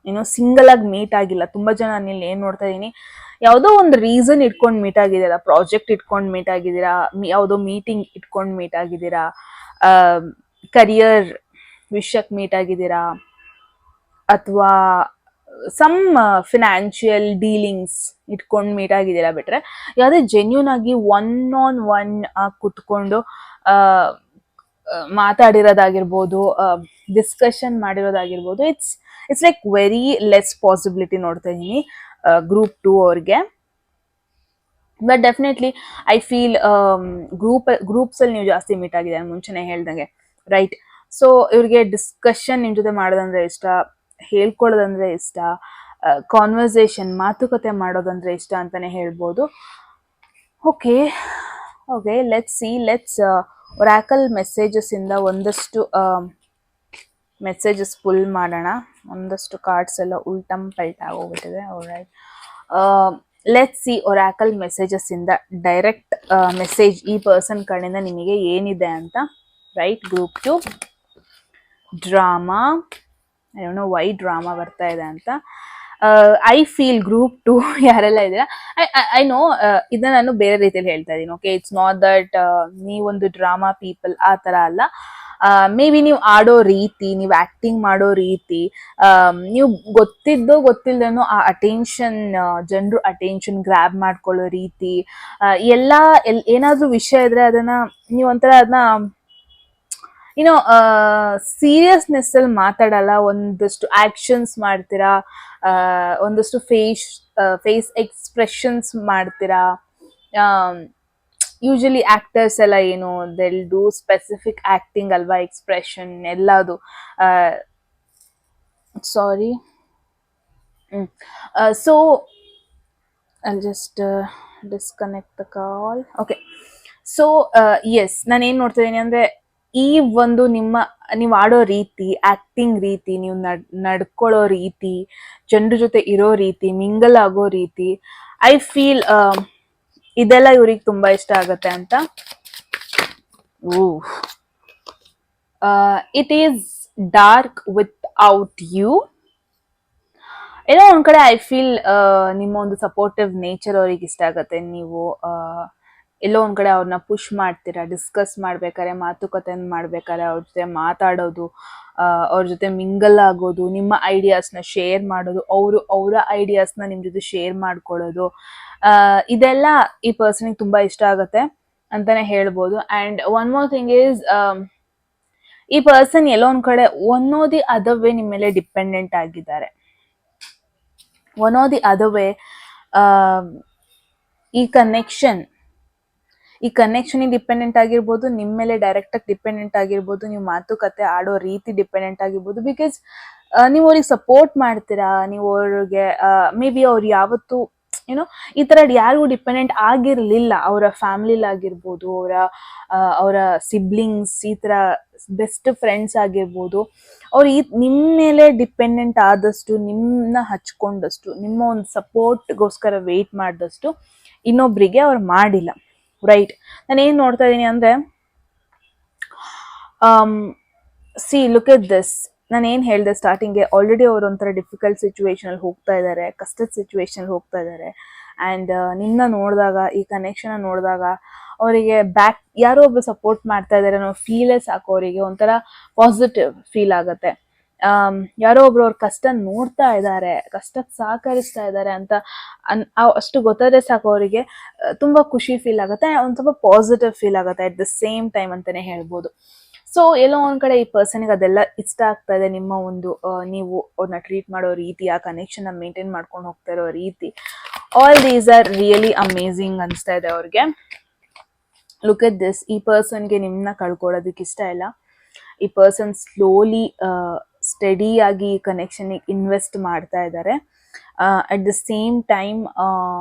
ಏನೋ ಸಿಂಗಲ್ ಆಗಿ ಮೀಟ್ ಆಗಿಲ್ಲ, ತುಂಬಾ ಜನ ಇಲ್ಲಿ ಏನ್ ನೋಡ್ತಾ ಇದೀನಿ, ಯಾವುದೋ ಒಂದು ರೀಸನ್ ಇಟ್ಕೊಂಡು ಮೀಟ್ ಆಗಿದ್ದೀರಾ, ಪ್ರಾಜೆಕ್ಟ್ ಇಟ್ಕೊಂಡು ಮೀಟ್ ಆಗಿದ್ದೀರಾ, ಯಾವುದೋ ಮೀಟಿಂಗ್ ಇಟ್ಕೊಂಡು ಮೀಟ್ ಆಗಿದ್ದೀರಾ, ಕರಿಯರ್ ವಿಷಯಕ್ಕೆ ಮೀಟ್ ಆಗಿದ್ದೀರಾ, ಅಥವಾ ಸಮ್ ಫಿನಾನ್ಷಿಯಲ್ ಡೀಲಿಂಗ್ಸ್ ಇಟ್ಕೊಂಡು ಮೀಟ್ ಆಗಿದ್ದೀರಾ. ಬಿಟ್ರೆ ಯಾವುದೇ ಜೆನ್ಯೂನ್ ಆಗಿ 1-on-1 ಕುತ್ಕೊಂಡು ಮಾತಾಡಿರೋದಾಗಿರ್ಬೋದು, ಡಿಸ್ಕಷನ್ ಮಾಡಿರೋದಾಗಿರ್ಬೋದು, it's like very less possibility ನೋಡ್ತಾ ಇದ್ದೀನಿ ಗ್ರೂಪ್ 2 ಅವ್ರಿಗೆ. But definitely I feel groups ಅಲ್ಲಿ ನೀವು ಜಾಸ್ತಿ ಮೀಟ್ ಆಗಿದೆ ಮುಂಚೆನೆ ಹೇಳ್ದಂಗೆ, ರೈಟ್? ಸೊ ಇವ್ರಿಗೆ ಡಿಸ್ಕಷನ್ ನಿಮ್ ಜೊತೆ ಮಾಡೋದಂದ್ರೆ ಇಷ್ಟ, ಹೇಳ್ಕೊಳ್ಳೋದಂದ್ರೆ ಇಷ್ಟ, ಕಾನ್ವರ್ಸೇಷನ್ ಮಾತುಕತೆ ಮಾಡೋದಂದ್ರೆ ಇಷ್ಟ ಅಂತಾನೆ ಹೇಳ್ಬೋದು. ಓಕೆ, ಲೆಟ್ಸ್ ಒರಾಕಲ್ ಮೆಸೇಜಸ್ ಇಂದ ಒಂದಷ್ಟು ಮೆಸೇಜಸ್ ಪುಲ್ ಮಾಡೋಣ. ಒಂದಷ್ಟು ಕಾರ್ಡ್ಸ್ ಎಲ್ಲ ಉಲ್ಟಂ ಪಲ್ಟಾ ಹೋಗ್ಬಿಟ್ಟಿದೆ. All right, let's see Oracle messages ಇಂದ ಡೈರೆಕ್ಟ್ ಮೆಸೇಜ್ ಈ ಪರ್ಸನ್ ಕಡೆಯಿಂದ ನಿಮಗೆ ಏನಿದೆ ಅಂತ, right? Group 2 drama, I don't know Y drama ಬರ್ತಾ ಇದೆ ಅಂತ. ಐ ಫೀಲ್ ಗ್ರೂಪ್ 2 ಯಾರೆಲ್ಲ ಇದ್ದೀರಾ, ಐ ನೋ ಇದನ್ನ ನಾನು ಬೇರೆ ರೀತಿಯಲ್ಲಿ ಹೇಳ್ತಾ ಇದ್ದೀನಿ. ಓಕೆ, ಇಟ್ಸ್ ನಾಟ್ ದಟ್ ನೀವೊಂದು ಡ್ರಾಮಾ ಪೀಪಲ್ ಆ ತರ ಅಲ್ಲ. ಮೇ ಬಿ ನೀವು ಆಡೋ ರೀತಿ, ನೀವು ಆಕ್ಟಿಂಗ್ ಮಾಡೋ ರೀತಿ, ನೀವು ಗೊತ್ತಿಲ್ದೇನೋ ಆ ಅಟೆನ್ಷನ್, ಜನರು ಅಟೆನ್ಷನ್ ಗ್ರ್ಯಾಬ್ ಮಾಡ್ಕೊಳ್ಳೋ ರೀತಿ, ಏನಾದ್ರೂ ವಿಷಯ ಇದ್ರೆ ಅದನ್ನ ನೀವು ಒಂಥರ ಅದನ್ನ ಏನೋ ಸೀರಿಯಸ್ನೆಸ್ ಅಲ್ಲಿ ಮಾತಾಡಲ್ಲ, ಒಂದಷ್ಟು ಆಕ್ಷನ್ಸ್ ಮಾಡ್ತೀರಾ, ಒಂದಷ್ಟು ಫೇಸ್ ಎಕ್ಸ್ಪ್ರೆಷನ್ಸ್ ಮಾಡ್ತೀರಾ. ಯೂಶಲಿ ಆಕ್ಟರ್ಸ್ ಎಲ್ಲ ಏನು ದೆಲ್ ಡೂ ಸ್ಪೆಸಿಫಿಕ್ ಆಕ್ಟಿಂಗ್ ಅಲ್ವಾ, ಎಕ್ಸ್ಪ್ರೆಷನ್ ಎಲ್ಲದು. Sorry, so I'll just disconnect the call. Okay, so yes, ನಾನು ಏನು ನೋಡ್ತಾ ಇದ್ದೀನಿ ಅಂದರೆ, ಈ ಒಂದು ನೀವು ಆಡೋ ರೀತಿ, ಆಕ್ಟಿಂಗ್ ರೀತಿ, ನೀವು ನಡ್ಕೊಳ್ಳೋ ರೀತಿ, ಜನರ ಜೊತೆ ಇರೋ ರೀತಿ, ಮಿಂಗಲ್ ಆಗೋ ರೀತಿ, ಐ ಫೀಲ್ ಇದೆಲ್ಲ ಇವ್ರಿಗೆ ತುಂಬಾ ಇಷ್ಟ ಆಗತ್ತೆ ಅಂತ. It is dark without you. ಏನೋ ಒಂದ್ ಕಡೆ ಐ ಫೀಲ್ ನಿಮ್ಮ ಒಂದು ಸಪೋರ್ಟಿವ್ ನೇಚರ್ ಅವ್ರಿಗೆ ಇಷ್ಟ ಆಗತ್ತೆ. ನೀವು ಎಲ್ಲೋ ಒಂದ್ ಕಡೆ ಅವ್ರನ್ನ ಪುಷ್ ಮಾಡ್ತೀರಾ, ಡಿಸ್ಕಸ್ ಮಾಡ್ಬೇಕಾರೆ, ಮಾತುಕತೆ ಮಾಡ್ಬೇಕಾರೆ, ಅವ್ರ ಜೊತೆ ಮಾತಾಡೋದು, ಅವ್ರ ಜೊತೆ ಮಿಂಗಲ್ ಆಗೋದು, ನಿಮ್ಮ ಐಡಿಯಾಸ್ನ ಶೇರ್ ಮಾಡೋದು, ಅವರ ಐಡಿಯಾಸ್ನ ನಿಮ್ ಜೊತೆ ಶೇರ್ ಮಾಡ್ಕೊಳ್ಳೋದು, ಇದೆಲ್ಲ ಈ ಪರ್ಸನ್ಗೆ ತುಂಬಾ ಇಷ್ಟ ಆಗತ್ತೆ ಅಂತಾನೆ ಹೇಳ್ಬೋದು. And one more thing is, ಈ ಪರ್ಸನ್ ಎಲ್ಲೋ ಒಂದ್ ಕಡೆ one or the other way ನಿಮ್ಮ ಮೇಲೆ ಡಿಪೆಂಡೆಂಟ್ ಆಗಿದ್ದಾರೆ. One or the other way ಈ ಕನೆಕ್ಷನ್ ಡಿಪೆಂಡೆಂಟ್ ಆಗಿರ್ಬೋದು, ನಿಮ್ಮ ಮೇಲೆ ಡೈರೆಕ್ಟ್ ಆಗಿ ಡಿಪೆಂಡೆಂಟ್ ಆಗಿರ್ಬೋದು, ನೀವು ಮಾತುಕತೆ ಆಡೋ ರೀತಿ ಡಿಪೆಂಡೆಂಟ್ ಆಗಿರ್ಬೋದು. ಬಿಕಾಸ್ ನೀವು ಅವ್ರಿಗೆ ಸಪೋರ್ಟ್ ಮಾಡ್ತೀರಾ, ನೀವು ಅವ್ರಿಗೆ ಮೇ ಬಿ ಅವ್ರು ಯಾವತ್ತು ಏನೋ ಈ ತರ ಯಾರಿಗೂ ಡಿಪೆಂಡೆಂಟ್ ಆಗಿರ್ಲಿಲ್ಲ. ಅವರ ಫ್ಯಾಮಿಲಿಲಾಗಿರ್ಬೋದು, ಅವರ ಸಿಬ್ಲಿಂಗ್ಸ್, ಈ ತರ ಬೆಸ್ಟ್ ಫ್ರೆಂಡ್ಸ್ ಆಗಿರ್ಬೋದು, ಅವ್ರು ನಿಮ್ಮ ಮೇಲೆ ಡಿಪೆಂಡೆಂಟ್ ಆದಷ್ಟು, ನಿಮ್ಮನ್ನ ಹಚ್ಕೊಂಡಷ್ಟು, ನಿಮ್ಮ ಒಂದು ಸಪೋರ್ಟ್ಗೋಸ್ಕರ ವೆಯ್ಟ್ ಮಾಡಿದಷ್ಟು ಇನ್ನೊಬ್ರಿಗೆ ಅವ್ರು ಮಾಡಿಲ್ಲ. ರೈಟ್, ನಾನು ಏನ್ ನೋಡ್ತಾ ಇದ್ದೀನಿ ಅಂದ್ರೆ, ಸಿ ಲುಕ್ ಎಟ್ ದಿಸ್. ನಾನು ಏನ್ ಹೇಳಿದೆ ಸ್ಟಾರ್ಟಿಂಗ್ಗೆ, ಆಲ್ರೆಡಿ ಅವ್ರು ಒಂಥರ ಡಿಫಿಕಲ್ಟ್ ಸಿಚುವೇಶನ್ ಅಲ್ಲಿ ಹೋಗ್ತಾ ಇದ್ದಾರೆ, ಕಷ್ಟದ ಸಿಚುವೇಶನ್ ಹೋಗ್ತಾ ಇದ್ದಾರೆ. ಅಂಡ್ ನಿನ್ನ ನೋಡಿದಾಗ, ಈ ಕನೆಕ್ಷನ್ ನೋಡಿದಾಗ, ಅವರಿಗೆ ಬ್ಯಾಕ್ ಯಾರೋ ಒಬ್ರು ಸಪೋರ್ಟ್ ಮಾಡ್ತಾ ಇದ್ದಾರೆ ಅನ್ನೋ ಫೀಲೇ ಸಾಕು, ಅವರಿಗೆ ಒಂಥರ ಪಾಸಿಟಿವ್ ಫೀಲ್ ಆಗುತ್ತೆ. ಯಾರೋ ಒಬ್ರು ಅವ್ರ ಕಷ್ಟ ನೋಡ್ತಾ ಇದ್ದಾರೆ, ಕಷ್ಟಕ್ಕೆ ಸಹಕರಿಸ್ತಾ ಇದ್ದಾರೆ ಅಂತ ಅಷ್ಟು ಗೊತ್ತಾದ್ರೆ ಸಾಕು, ಅವರಿಗೆ ತುಂಬಾ ಖುಷಿ ಫೀಲ್ ಆಗುತ್ತೆ, ಒಂದ್ ಸ್ವಲ್ಪ ಪಾಸಿಟಿವ್ ಫೀಲ್ ಆಗುತ್ತೆ ಅಟ್ ದ ಸೇಮ್ ಟೈಮ್ ಅಂತಾನೆ ಹೇಳ್ಬೋದು. ಸೊ ಎಲ್ಲೋ ಒಂದ್ ಕಡೆ ಈ ಪರ್ಸನ್ಗೆ ಅದೆಲ್ಲ ಇಷ್ಟ ಆಗ್ತಾ ಇದೆ. ನಿಮ್ಮ ಒಂದು ನೀವು ಅವ್ರನ್ನ ಟ್ರೀಟ್ ಮಾಡೋ ರೀತಿ, ಆ ಕನೆಕ್ಷನ್ ಮೇಂಟೈನ್ ಮಾಡ್ಕೊಂಡು ಹೋಗ್ತಾ ಇರೋ ರೀತಿ, all these are really amazing ಅನಿಸ್ತಾ ಇದೆ ಅವ್ರಿಗೆ. Look at this. ಈ ಪರ್ಸನ್ಗೆ ನಿಮ್ಮನ್ನ ಕಳ್ಕೊಳ್ಳೋದಕ್ಕೆ ಇಷ್ಟ ಇಲ್ಲ. ಈ ಪರ್ಸನ್ ಸ್ಲೋಲಿ ಸ್ಟಡಿಯಾಗಿ ಈ ಕನೆಕ್ಷನ್ಗೆ ಇನ್ವೆಸ್ಟ್ ಮಾಡ್ತಾ ಇದ್ದಾರೆ. ಅಟ್ ದ ಸೇಮ್ ಟೈಮ್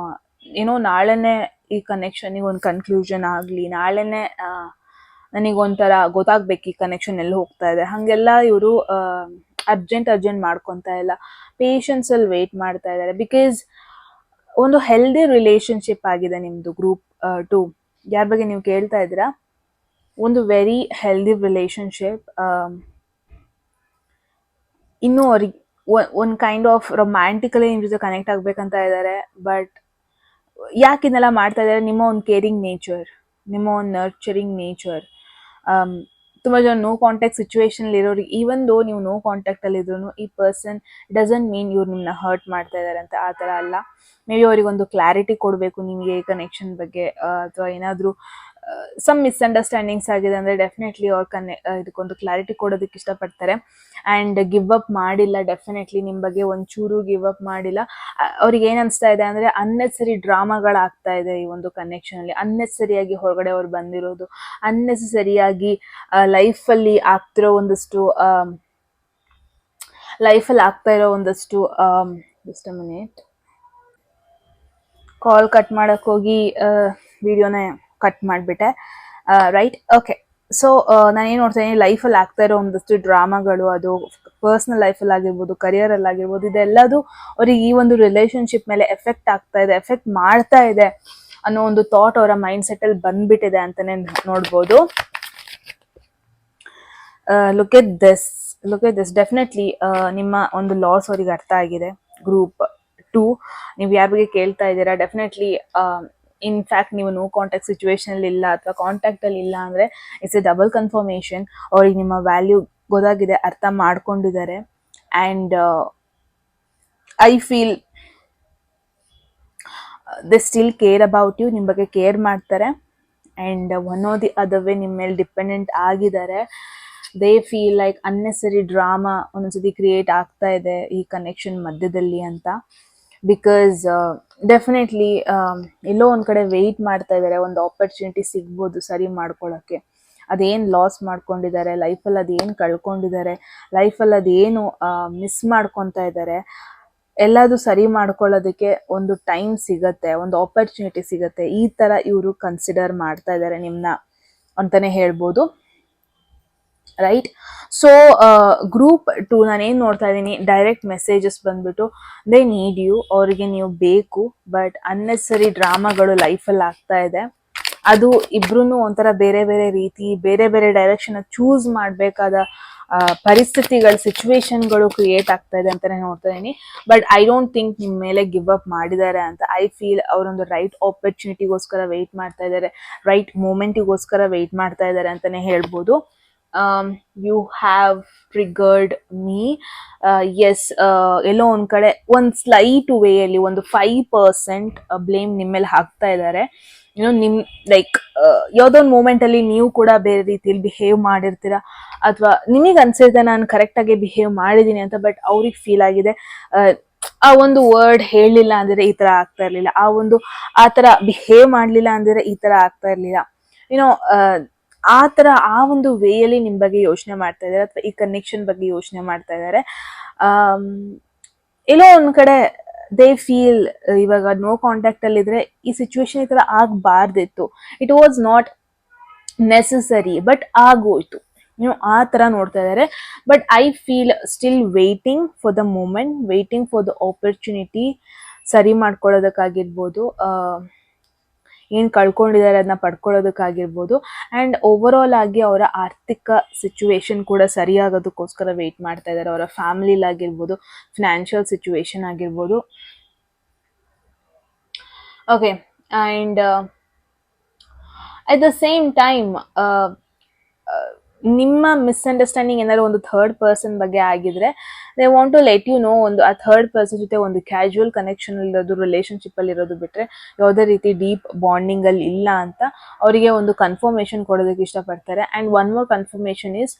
ಏನೋ ನಾಳೆನೆ ಈ ಕನೆಕ್ಷನ್ಗೆ ಒಂದು ಕನ್ಕ್ಲೂಷನ್ ಆಗಲಿ, ನಾಳೆನೆ ನನಗೊಂಥರ ಗೊತ್ತಾಗ್ಬೇಕು ಈ ಕನೆಕ್ಷನ್ ಎಲ್ಲಿ ಹೋಗ್ತಾ ಇದೆ, ಹಾಗೆಲ್ಲ ಇವರು ಅರ್ಜೆಂಟ್ ಮಾಡ್ಕೊತಾ ಇಲ್ಲ. ಪೇಷನ್ಸ್ ಅಲ್ಲಿ ವೇಟ್ ಮಾಡ್ತಾ ಇದ್ದಾರೆ. ಬಿಕಾಸ್ ಒಂದು ಹೆಲ್ದಿ ರಿಲೇಶನ್ಶಿಪ್ ಆಗಿದೆ ನಿಮ್ದು ಗ್ರೂಪ್ 2. ಯಾರ ಬಗ್ಗೆ ನೀವು ಕೇಳ್ತಾ ಇದ್ದೀರಾ? ಒಂದು ವೆರಿ ಹೆಲ್ದಿ ರಿಲೇಶನ್ಶಿಪ್. ಇನ್ನೂ ಅವ್ರಿಗೆ ಒಂದು ಕೈಂಡ್ ಆಫ್ ರೊಮ್ಯಾಂಟಿಕಲಿ ನಿಮ್ಮ ಜೊತೆ ಕನೆಕ್ಟ್ ಆಗ್ಬೇಕಂತ ಇದ್ದಾರೆ. ಬಟ್ ಯಾಕೆ ಇದನ್ನೆಲ್ಲ ಮಾಡ್ತಾ ಇದ್ದಾರೆ? ನಿಮ್ಮ ಒಂದು ಕೇರಿಂಗ್ ನೇಚರ್, ನಿಮ್ಮ ಒಂದು ನರ್ಚರಿಂಗ್ ನೇಚರ್. ತುಂಬ ಜನ ನೋ ಕಾಂಟ್ಯಾಕ್ಟ್ ಸಿಚುವೇಶನ್ ಇರೋರಿಗೆ, ಈವನ್ ದೋ ನೀವು ನೋ ಕಾಂಟ್ಯಾಕ್ಟ್ ಅಲ್ಲಿ ಇದ್ರು, ಈ ಪರ್ಸನ್ ಡಸಂಟ್ ಮೀನ್ ಇವ್ರು ನಿಮ್ಮನ್ನ ಹರ್ಟ್ ಮಾಡ್ತಾ ಇದ್ದಾರೆ ಅಂತ. ಆ ಥರ ಅಲ್ಲ. ಮೇ ಬಿ ಅವರಿಗೊಂದು ಕ್ಲಾರಿಟಿ ಕೊಡಬೇಕು ನಿಮಗೆ ಈ ಕನೆಕ್ಷನ್ ಬಗ್ಗೆ, ಅಥವಾ ಏನಾದರೂ ಸಮ್ ಮಿಸ್ಅಂಡರ್ಸ್ಟ್ಯಾಂಡಿಂಗ್ಸ್ ಆಗಿದೆ ಅಂದರೆ ಡೆಫಿನೆಟ್ಲಿ ಅವ್ರು ಇದಕ್ಕೊಂದು ಕ್ಲಾರಿಟಿ ಕೊಡೋದಕ್ಕೆ ಇಷ್ಟಪಡ್ತಾರೆ. ಆ್ಯಂಡ್ ಗಿವ್ ಅಪ್ ಮಾಡಿಲ್ಲ, ಡೆಫಿನೆಟ್ಲಿ ನಿಮ್ಮ ಬಗ್ಗೆ ಒಂಚೂರು ಗಿವ್ ಅಪ್ ಮಾಡಿಲ್ಲ. ಅವ್ರಿಗೆ ಏನು ಅನಿಸ್ತಾ ಇದೆ ಅಂದರೆ, ಅನ್ನೆಸರಿ ಡ್ರಾಮಾಗಳಾಗ್ತಾ ಇದೆ ಈ ಒಂದು ಕನೆಕ್ಷನಲ್ಲಿ. ಅನ್ನೆಸರಿಯಾಗಿ ಹೊರಗಡೆ ಅವ್ರು ಬಂದಿರೋದು, ಅನ್ನೆಸರಿಯಾಗಿ ಲೈಫಲ್ಲಿ ಆಗ್ತಾ ಇರೋ ಒಂದಷ್ಟು just a minute, call cut ಮಾಡಕ್ ಹೋಗಿ ವಿಡಿಯೋನ ಕಟ್ ಮಾಡಿಬಿಟ್ಟೆ. Right, okay. ಸೊ ನಾನೇನು ನೋಡ್ತಾ ಇದ್ದೀನಿ, ಲೈಫಲ್ಲಿ ಆಗ್ತಾ ಇರೋ ಒಂದಷ್ಟು ಡ್ರಾಮಾಗಳು, ಅದು ಪರ್ಸ್ನಲ್ ಲೈಫಲ್ಲಿ ಆಗಿರ್ಬೋದು, ಕರಿಯರಲ್ಲಿ ಆಗಿರ್ಬೋದು, ಇದೆಲ್ಲದು ಅವ್ರಿಗೆ ಈ ಒಂದು ರಿಲೇಶನ್ಶಿಪ್ ಮೇಲೆ ಎಫೆಕ್ಟ್ ಮಾಡ್ತಾ ಇದೆ ಅನ್ನೋ ಒಂದು ಥಾಟ್ ಅವರ ಮೈಂಡ್ ಸೆಟ್ ಅಲ್ಲಿ ಬಂದ್ಬಿಟ್ಟಿದೆ ಅಂತಾನೆ ನೋಡ್ಬೋದು. Look at this. ಡೆಫಿನೆಟ್ಲಿ ನಿಮ್ಮ ಒಂದು ಲಾಸ್ ಅವರಿಗೆ ಅರ್ಥ ಆಗಿದೆ. ಗ್ರೂಪ್ 2 ನೀವು ಯಾರ ಬಗ್ಗೆ ಕೇಳ್ತಾ ಇದ್ದೀರಾ, ಡೆಫಿನೆಟ್ಲಿ ಇನ್ಫ್ಯಾಕ್ಟ್ ನೀವು ನೋ ಕಾಂಟ್ಯಾಕ್ಟ್ ಸಿಚುವೇಶನ್ ಇಲ್ಲ ಅಥವಾ ಕಾಂಟ್ಯಾಕ್ಟ್ ಅಲ್ಲಿ ಇಲ್ಲ ಅಂದ್ರೆ ಇಟ್ಸ್ ಎ ಡಬಲ್ ಕನ್ಫರ್ಮೇಶನ್. ಅವ್ರಿಗೆ ನಿಮ್ಮ ವ್ಯಾಲ್ಯೂ ಗೊತ್ತಾಗಿದೆ, ಅರ್ಥ ಮಾಡ್ಕೊಂಡಿದ್ದಾರೆ. And I feel they still care about you. ನಿಮ್ಮ ಬಗ್ಗೆ ಕೇರ್ ಮಾಡ್ತಾರೆ. And one or the other way ನಿಮ್ಮ ಮೇಲೆ ಡಿಪೆಂಡೆಂಟ್ ಆಗಿದ್ದಾರೆ. They feel like unnecessary drama ಒಂದೊಂದ್ಸತಿ ಕ್ರಿಯೇಟ್ ಆಗ್ತಾ ಇದೆ ಈ ಕನೆಕ್ಷನ್ ಮಧ್ಯದಲ್ಲಿ ಅಂತ. ಬಿಕಾಸ್ ಡೆಫಿನೆಟ್ಲಿ ಎಲ್ಲೋ ಒಂದು ಕಡೆ ವೆಯ್ಟ್ ಮಾಡ್ತಾ ಇದ್ದಾರೆ, ಒಂದು ಆಪರ್ಚುನಿಟಿ ಸಿಗ್ಬೋದು ಸರಿ ಮಾಡ್ಕೊಳ್ಳೋಕ್ಕೆ. ಅದೇನು ಲಾಸ್ ಮಾಡ್ಕೊಂಡಿದ್ದಾರೆ ಲೈಫಲ್ಲಿ, ಅದೇನು ಕಳ್ಕೊಂಡಿದ್ದಾರೆ ಲೈಫಲ್ಲಿ, ಅದೇನು ಮಿಸ್ ಮಾಡ್ಕೊತಾ ಇದ್ದಾರೆ, ಎಲ್ಲದು ಸರಿ ಮಾಡ್ಕೊಳ್ಳೋದಕ್ಕೆ ಒಂದು ಟೈಮ್ ಸಿಗತ್ತೆ, ಒಂದು ಆಪರ್ಚುನಿಟಿ ಸಿಗತ್ತೆ, ಈ ತರ ಇವರು ಕನ್ಸಿಡರ್ ಮಾಡ್ತಾ ಇದ್ದಾರೆ ನಿಮ್ನ ಅಂತಾನೆ ಹೇಳ್ಬೋದು. ರೈಟ್. ಸೊ ಗ್ರೂಪ್ 2 ನಾನೇನು ನೋಡ್ತಾ ಇದ್ದೀನಿ, ಡೈರೆಕ್ಟ್ ಮೆಸೇಜಸ್ ಬಂದ್ಬಿಟ್ಟು ದೇ ನೀಡ್ ಯು, ಅವರಿಗೆ ನೀವು ಬೇಕು, ಬಟ್ ಅನ್ನೆಸರಿ ಡ್ರಾಮಾಗಳು ಲೈಫಲ್ಲಿ ಆಗ್ತಾ ಇದೆ. ಅದು ಇಬ್ರು ಒಂಥರ ಬೇರೆ ಬೇರೆ ರೀತಿ ಬೇರೆ ಬೇರೆ ಡೈರೆಕ್ಷನ್ ಚೂಸ್ ಮಾಡಬೇಕಾದ ಪರಿಸ್ಥಿತಿಗಳು ಸಿಚುವೇಶನ್ಗಳು ಕ್ರಿಯೇಟ್ ಆಗ್ತಾ ಇದೆ ಅಂತಾನೆ ನೋಡ್ತಾ ಇದೀನಿ. ಬಟ್ ಐ ಡೋಂಟ್ ಥಿಂಕ್ ನಿಮ್ಮ ಮೇಲೆ ಗಿವ್ ಅಪ್ ಮಾಡಿದ್ದಾರೆ ಅಂತ. ಐ ಫೀಲ್ ಅವರೊಂದು ರೈಟ್ ಆಪರ್ಚುನಿಟಿಗೋಸ್ಕರ ವೆಯ್ಟ್ ಮಾಡ್ತಾ ಇದ್ದಾರೆ, ರೈಟ್ ಮೂಮೆಂಟಿಗೋಸ್ಕರ ವೆಯ್ಟ್ ಮಾಡ್ತಾ ಇದ್ದಾರೆ ಅಂತಾನೆ ಹೇಳ್ಬೋದು. You have triggered me. Yes, ಎಲ್ಲೋ ಒಂದ್ ಕಡೆ ಒಂದು ಸ್ಲೈಟ್ ವೇಯಲ್ಲಿ ಒಂದು 5% ಬ್ಲೇಮ್ ನಿಮ್ಮ ಮೇಲೆ ಹಾಕ್ತಾ ಇದ್ದಾರೆ. ನಿಮ್ ಲೈಕ್ ಯಾವ್ದೋ ಒಂದು ಮೂಮೆಂಟ್ ಅಲ್ಲಿ ನೀವು ಕೂಡ ಬೇರೆ ರೀತಿಯಲ್ಲಿ ಬಿಹೇವ್ ಮಾಡಿರ್ತೀರಾ, ಅಥವಾ ನಿಮಗೆ ಅನ್ಸಿರುತ್ತೆ ನಾನು ಕರೆಕ್ಟ್ ಆಗಿ ಬಿಹೇವ್ ಮಾಡಿದೀನಿ ಅಂತ. ಬಟ್ ಅವ್ರಿಗೆ ಫೀಲ್ ಆಗಿದೆ ಆ ಒಂದು ವರ್ಡ್ ಹೇಳಿಲ್ಲ ಅಂದ್ರೆ ಈ ತರ ಆಗ್ತಾ ಇರ್ಲಿಲ್ಲ, ಆ ತರ ಬಿಹೇವ್ ಮಾಡ್ಲಿಲ್ಲ ಅಂದ್ರೆ ಈ ತರ ಆಗ್ತಾ ಇರ್ಲಿಲ್ಲ. ಯುನೋ ಆ ತರ ಆ ಒಂದು ವೇಯಲ್ಲಿ ನಿಮ್ ಬಗ್ಗೆ ಯೋಚನೆ ಮಾಡ್ತಾ ಇದಾರೆ, ಅಥವಾ ಈ ಕನೆಕ್ಷನ್ ಬಗ್ಗೆ ಯೋಚನೆ ಮಾಡ್ತಾ ಇದಾರೆ. ಎಲ್ಲೋ ಒಂದ್ ಕಡೆ ದೇ ಫೀಲ್ ಇವಾಗ ನೋ ಕಾಂಟ್ಯಾಕ್ಟ್ ಅಲ್ಲಿ ಇದ್ರೆ ಈ ಸಿಚುವೇಶನ್ ಈ ತರ ಆಗ್ಬಾರ್ದಿತ್ತು, it was not necessary, but ಆಗೋಯ್ತು, ಆ ತರ ನೋಡ್ತಾ ಇದಾರೆ. But I feel still waiting for the moment, waiting for the opportunity, ಸರಿ ಮಾಡ್ಕೊಳ್ಳೋದಕ್ಕಾಗಿರ್ಬೋದು, ಏನ್ ಕಳ್ಕೊಂಡಿದ್ದಾರೆ ಅದನ್ನ ಪಡ್ಕೊಳ್ಳೋದಕ್ಕಾಗಿರ್ಬೋದು, ಅಂಡ್ ಓವರ್ ಆಲ್ ಆಗಿ ಅವರ ಆರ್ಥಿಕ ಸಿಚುವೇಶನ್ ಕೂಡ ಸರಿಯಾಗೋದಕ್ಕೋಸ್ಕರ ವೇಟ್ ಮಾಡ್ತಾ ಇದ್ದಾರೆ. ಅವರ ಫ್ಯಾಮಿಲಿಲಾಗಿರ್ಬೋದು, ಫಿನಾನ್ಷಿಯಲ್ ಸಿಚುವೇಶನ್ ಆಗಿರ್ಬೋದು. Okay, and at the same time ನಿಮ್ಮ ಮಿಸ್ಅಂಡರ್ಸ್ಟ್ಯಾಂಡಿಂಗ್ ಏನಾದ್ರು ಒಂದು ಥರ್ಡ್ ಪರ್ಸನ್ ಬಗ್ಗೆ ಆಗಿದ್ರೆ they want to let you know, ಒಂದು ಆ ಥರ್ಡ್ ಪರ್ಸನ್ ಜೊತೆ ಒಂದು ಕ್ಯಾಶುವಲ್ ಕನೆಕ್ಷನ್ ಇರೋದು, ರಿಲೇಶನ್ಶಿಪ್ ಅಲ್ಲಿ ಇರೋದು ಬಿಟ್ರೆ ಯಾವುದೇ ರೀತಿ ಡೀಪ್ ಬಾಂಡಿಂಗ್ ಅಲ್ಲಿ ಇಲ್ಲ ಅಂತ ಅವರಿಗೆ ಒಂದು ಕನ್ಫರ್ಮೇಶನ್ ಕೊಡೋದಕ್ಕೆ ಇಷ್ಟಪಡ್ತಾರೆ. And one more confirmation is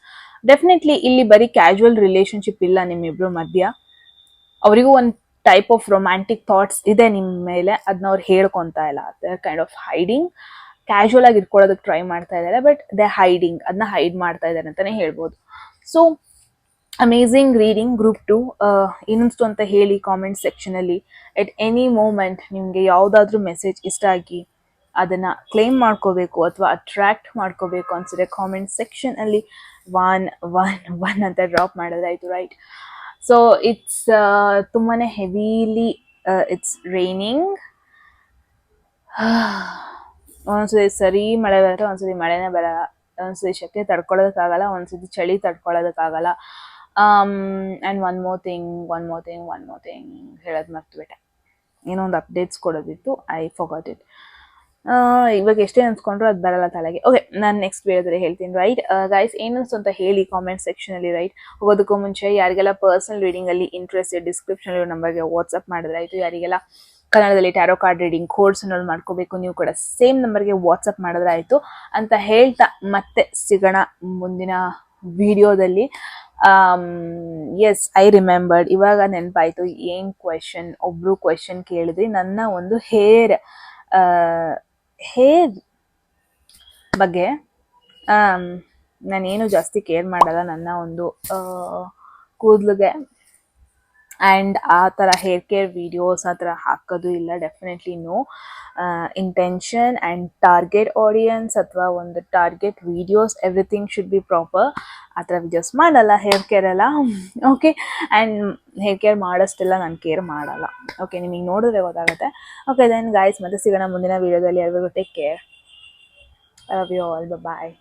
definitely ಇಲ್ಲಿ ಬರೀ ಕ್ಯಾಶುವಲ್ ರಿಲೇಶನ್ಶಿಪ್ ಇಲ್ಲ ನಿಮ್ಮಿಬ್ರು ಮಧ್ಯ, ಅವರಿಗೂ ಒಂದು ಟೈಪ್ ಆಫ್ ರೊಮ್ಯಾಂಟಿಕ್ ಥಾಟ್ಸ್ ಇದೆ ನಿಮ್ಮ ಮೇಲೆ, ಅದನ್ನ ಅವ್ರು ಹೇಳ್ಕೊಂತ ಇಲ್ಲ, ಕೈಂಡ್ ಆಫ್ ಹೈಡಿಂಗ್. ಕ್ಯಾಶುವಲ್ ಆಗಿ ಇಟ್ಕೊಳ್ಳೋದಕ್ಕೆ ಟ್ರೈ ಮಾಡ್ತಾ ಇದ್ದಾರೆ, ಬಟ್ ದೇ ಹೈಡಿಂಗ್, ಅದನ್ನ ಹೈಡ್ ಮಾಡ್ತಾ ಇದ್ದಾರೆ ಅಂತಾನೆ ಹೇಳ್ಬೋದು. So amazing reading group 2. ಇನ್ನೊಂದು ಅಂತ ಹೇಳಿ ಕಾಮೆಂಟ್ ಸೆಕ್ಷನ್ ಅಲ್ಲಿ. ಎಟ್ ಎನಿ ಮೂಮೆಂಟ್ ನಿಮ್ಗೆ ಯಾವ್ದಾದ್ರು ಮೆಸೇಜ್ ಇಷ್ಟ ಆಗಿ ಅದನ್ನ ಕ್ಲೇಮ್ ಮಾಡ್ಕೋಬೇಕು ಅಥವಾ ಅಟ್ರಾಕ್ಟ್ ಮಾಡ್ಕೋಬೇಕು ಅನ್ಸಿದ್ರೆ ಕಾಮೆಂಟ್ ಸೆಕ್ಷನ್ ಅಲ್ಲಿ 1 ಅಂತ ಡ್ರಾಪ್ ಮಾಡಿದ್ರೆ ಆಯ್ತು. ರೈಟ್. ಸೊ ಇಟ್ಸ್ ತುಂಬಾನೇ ಹೆವಿಲಿ ಇಟ್ಸ್ ರೈನಿಂಗ್. ಒಂದ್ಸತಿ ಸರಿ ಮಳೆ ಬರುತ್ತೆ, ಒಂದ್ಸತಿ ಮಳೆನೇ ಬರಲ್ಲ, ಒಂದ್ಸತಿ ಶೆಕೆ ತಡ್ಕೊಳ್ಳೋದಕ್ಕಾಗಲ್ಲ, ಒಂದ್ಸತಿ ಚಳಿ ತಡ್ಕೊಳ್ಳೋದಕ್ಕಾಗಲ್ಲ. ಆ್ಯಂಡ್ ಒನ್ ಮೋರ್ ಥಿಂಗ್ ಹೇಳೋದು ಮರ್ತ್ಬಿಟ್ಟೆ, ಏನೋ ಒಂದು ಅಪ್ಡೇಟ್ಸ್ ಕೊಡೋದಿತ್ತು, ಐ ಫಾರ್ಗಾಟ್ ಇಟ್. ಇವಾಗ ಎಷ್ಟೇ ಅನ್ಸ್ಕೊಂಡ್ರು ಅದು ಬರಲ್ಲ ತಲೆಗೆ. ಓಕೆ, ನಾನು ನೆಕ್ಸ್ಟ್ ವಿಡಿಯೋದಲ್ಲಿ ಹೇಳ್ತೀನಿ. ರೈಟ್ ಗೈಸ್, ಏನನ್ನಿಸ್ತು ಅಂತ ಹೇಳಿ ಕಾಮೆಂಟ್ ಸೆಕ್ಷನಲ್ಲಿ. ರೈಟ್, ಹೋಗೋದಕ್ಕೂ ಮುಂಚೆ ಯಾರಿಗೆಲ್ಲ ಪರ್ಸನಲ್ ರೀಡಿಂಗಲ್ಲಿ ಇಂಟ್ರೆಸ್ಟ್ ಡಿಸ್ಕ್ರಿಪ್ಷನ್ ನಂಬರ್ಗೆ ವಾಟ್ಸಪ್ ಮಾಡಿದ್ರೆ ಆಯಿತು. ಯಾರಿಗೆಲ್ಲ ಕನ್ನಡದಲ್ಲಿ ಟ್ಯಾರೋ ಕಾರ್ಡ್ ರೀಡಿಂಗ್ ಕೋರ್ಸ್ ಅನ್ನೋದು ಮಾಡ್ಕೋಬೇಕು, ನೀವು ಕೂಡ ಸೇಮ್ ನಂಬರ್ಗೆ ವಾಟ್ಸಪ್ ಮಾಡಿದ್ರೆ ಆಯಿತು ಅಂತ ಹೇಳ್ತಾ ಮತ್ತೆ ಸಿಗೋಣ ಮುಂದಿನ ವಿಡಿಯೋದಲ್ಲಿ. ಎಸ್, ಐ ರಿಮೆಂಬರ್ಡ್, ಇವಾಗ ನೆನಪಾಯಿತು ಏನು ಕ್ವೆಶನ್, ಒಬ್ರು ಕ್ವೆಶನ್ ಕೇಳಿದ್ರಿ ನನ್ನ ಒಂದು ಹೇರ್ ಬಗ್ಗೆ. ನಾನೇನು ಜಾಸ್ತಿ ಕೇರ್ ಮಾಡಲ್ಲ ನನ್ನ ಒಂದು ಕೂದಲಿಗೆ, ಆ್ಯಂಡ್ ಆ ಥರ ಹೇರ್ ಕೇರ್ ವಿಡಿಯೋಸ್ ಆ ಥರ ಹಾಕೋದು ಇಲ್ಲ, definitely no intention and target audience ಅಥವಾ ಒಂದು target videos, everything should be proper. ಆ ಥರ ವಿಡಿಯೋಸ್ ಮಾಡಲ್ಲ ಹೇರ್ ಕೇರ್ ಎಲ್ಲ. ಓಕೆ, ಆ್ಯಂಡ್ ಹೇರ್ ಕೇರ್ ಮಾಡೋಷ್ಟೆಲ್ಲ ನಾನು ಕೇರ್ ಮಾಡಲ್ಲ. ಓಕೆ, ನಿಮಗೆ ನೋಡಿದ್ರೆ ಗೊತ್ತಾಗುತ್ತೆ. ಓಕೆ ದೆನ್ ಗೈಸ್, ಮತ್ತೆ ಸಿಗೋಣ ಮುಂದಿನ ವೀಡಿಯೋದಲ್ಲಿ. ಎಲ್ಲರಿಗೂ take care, love you all, bye.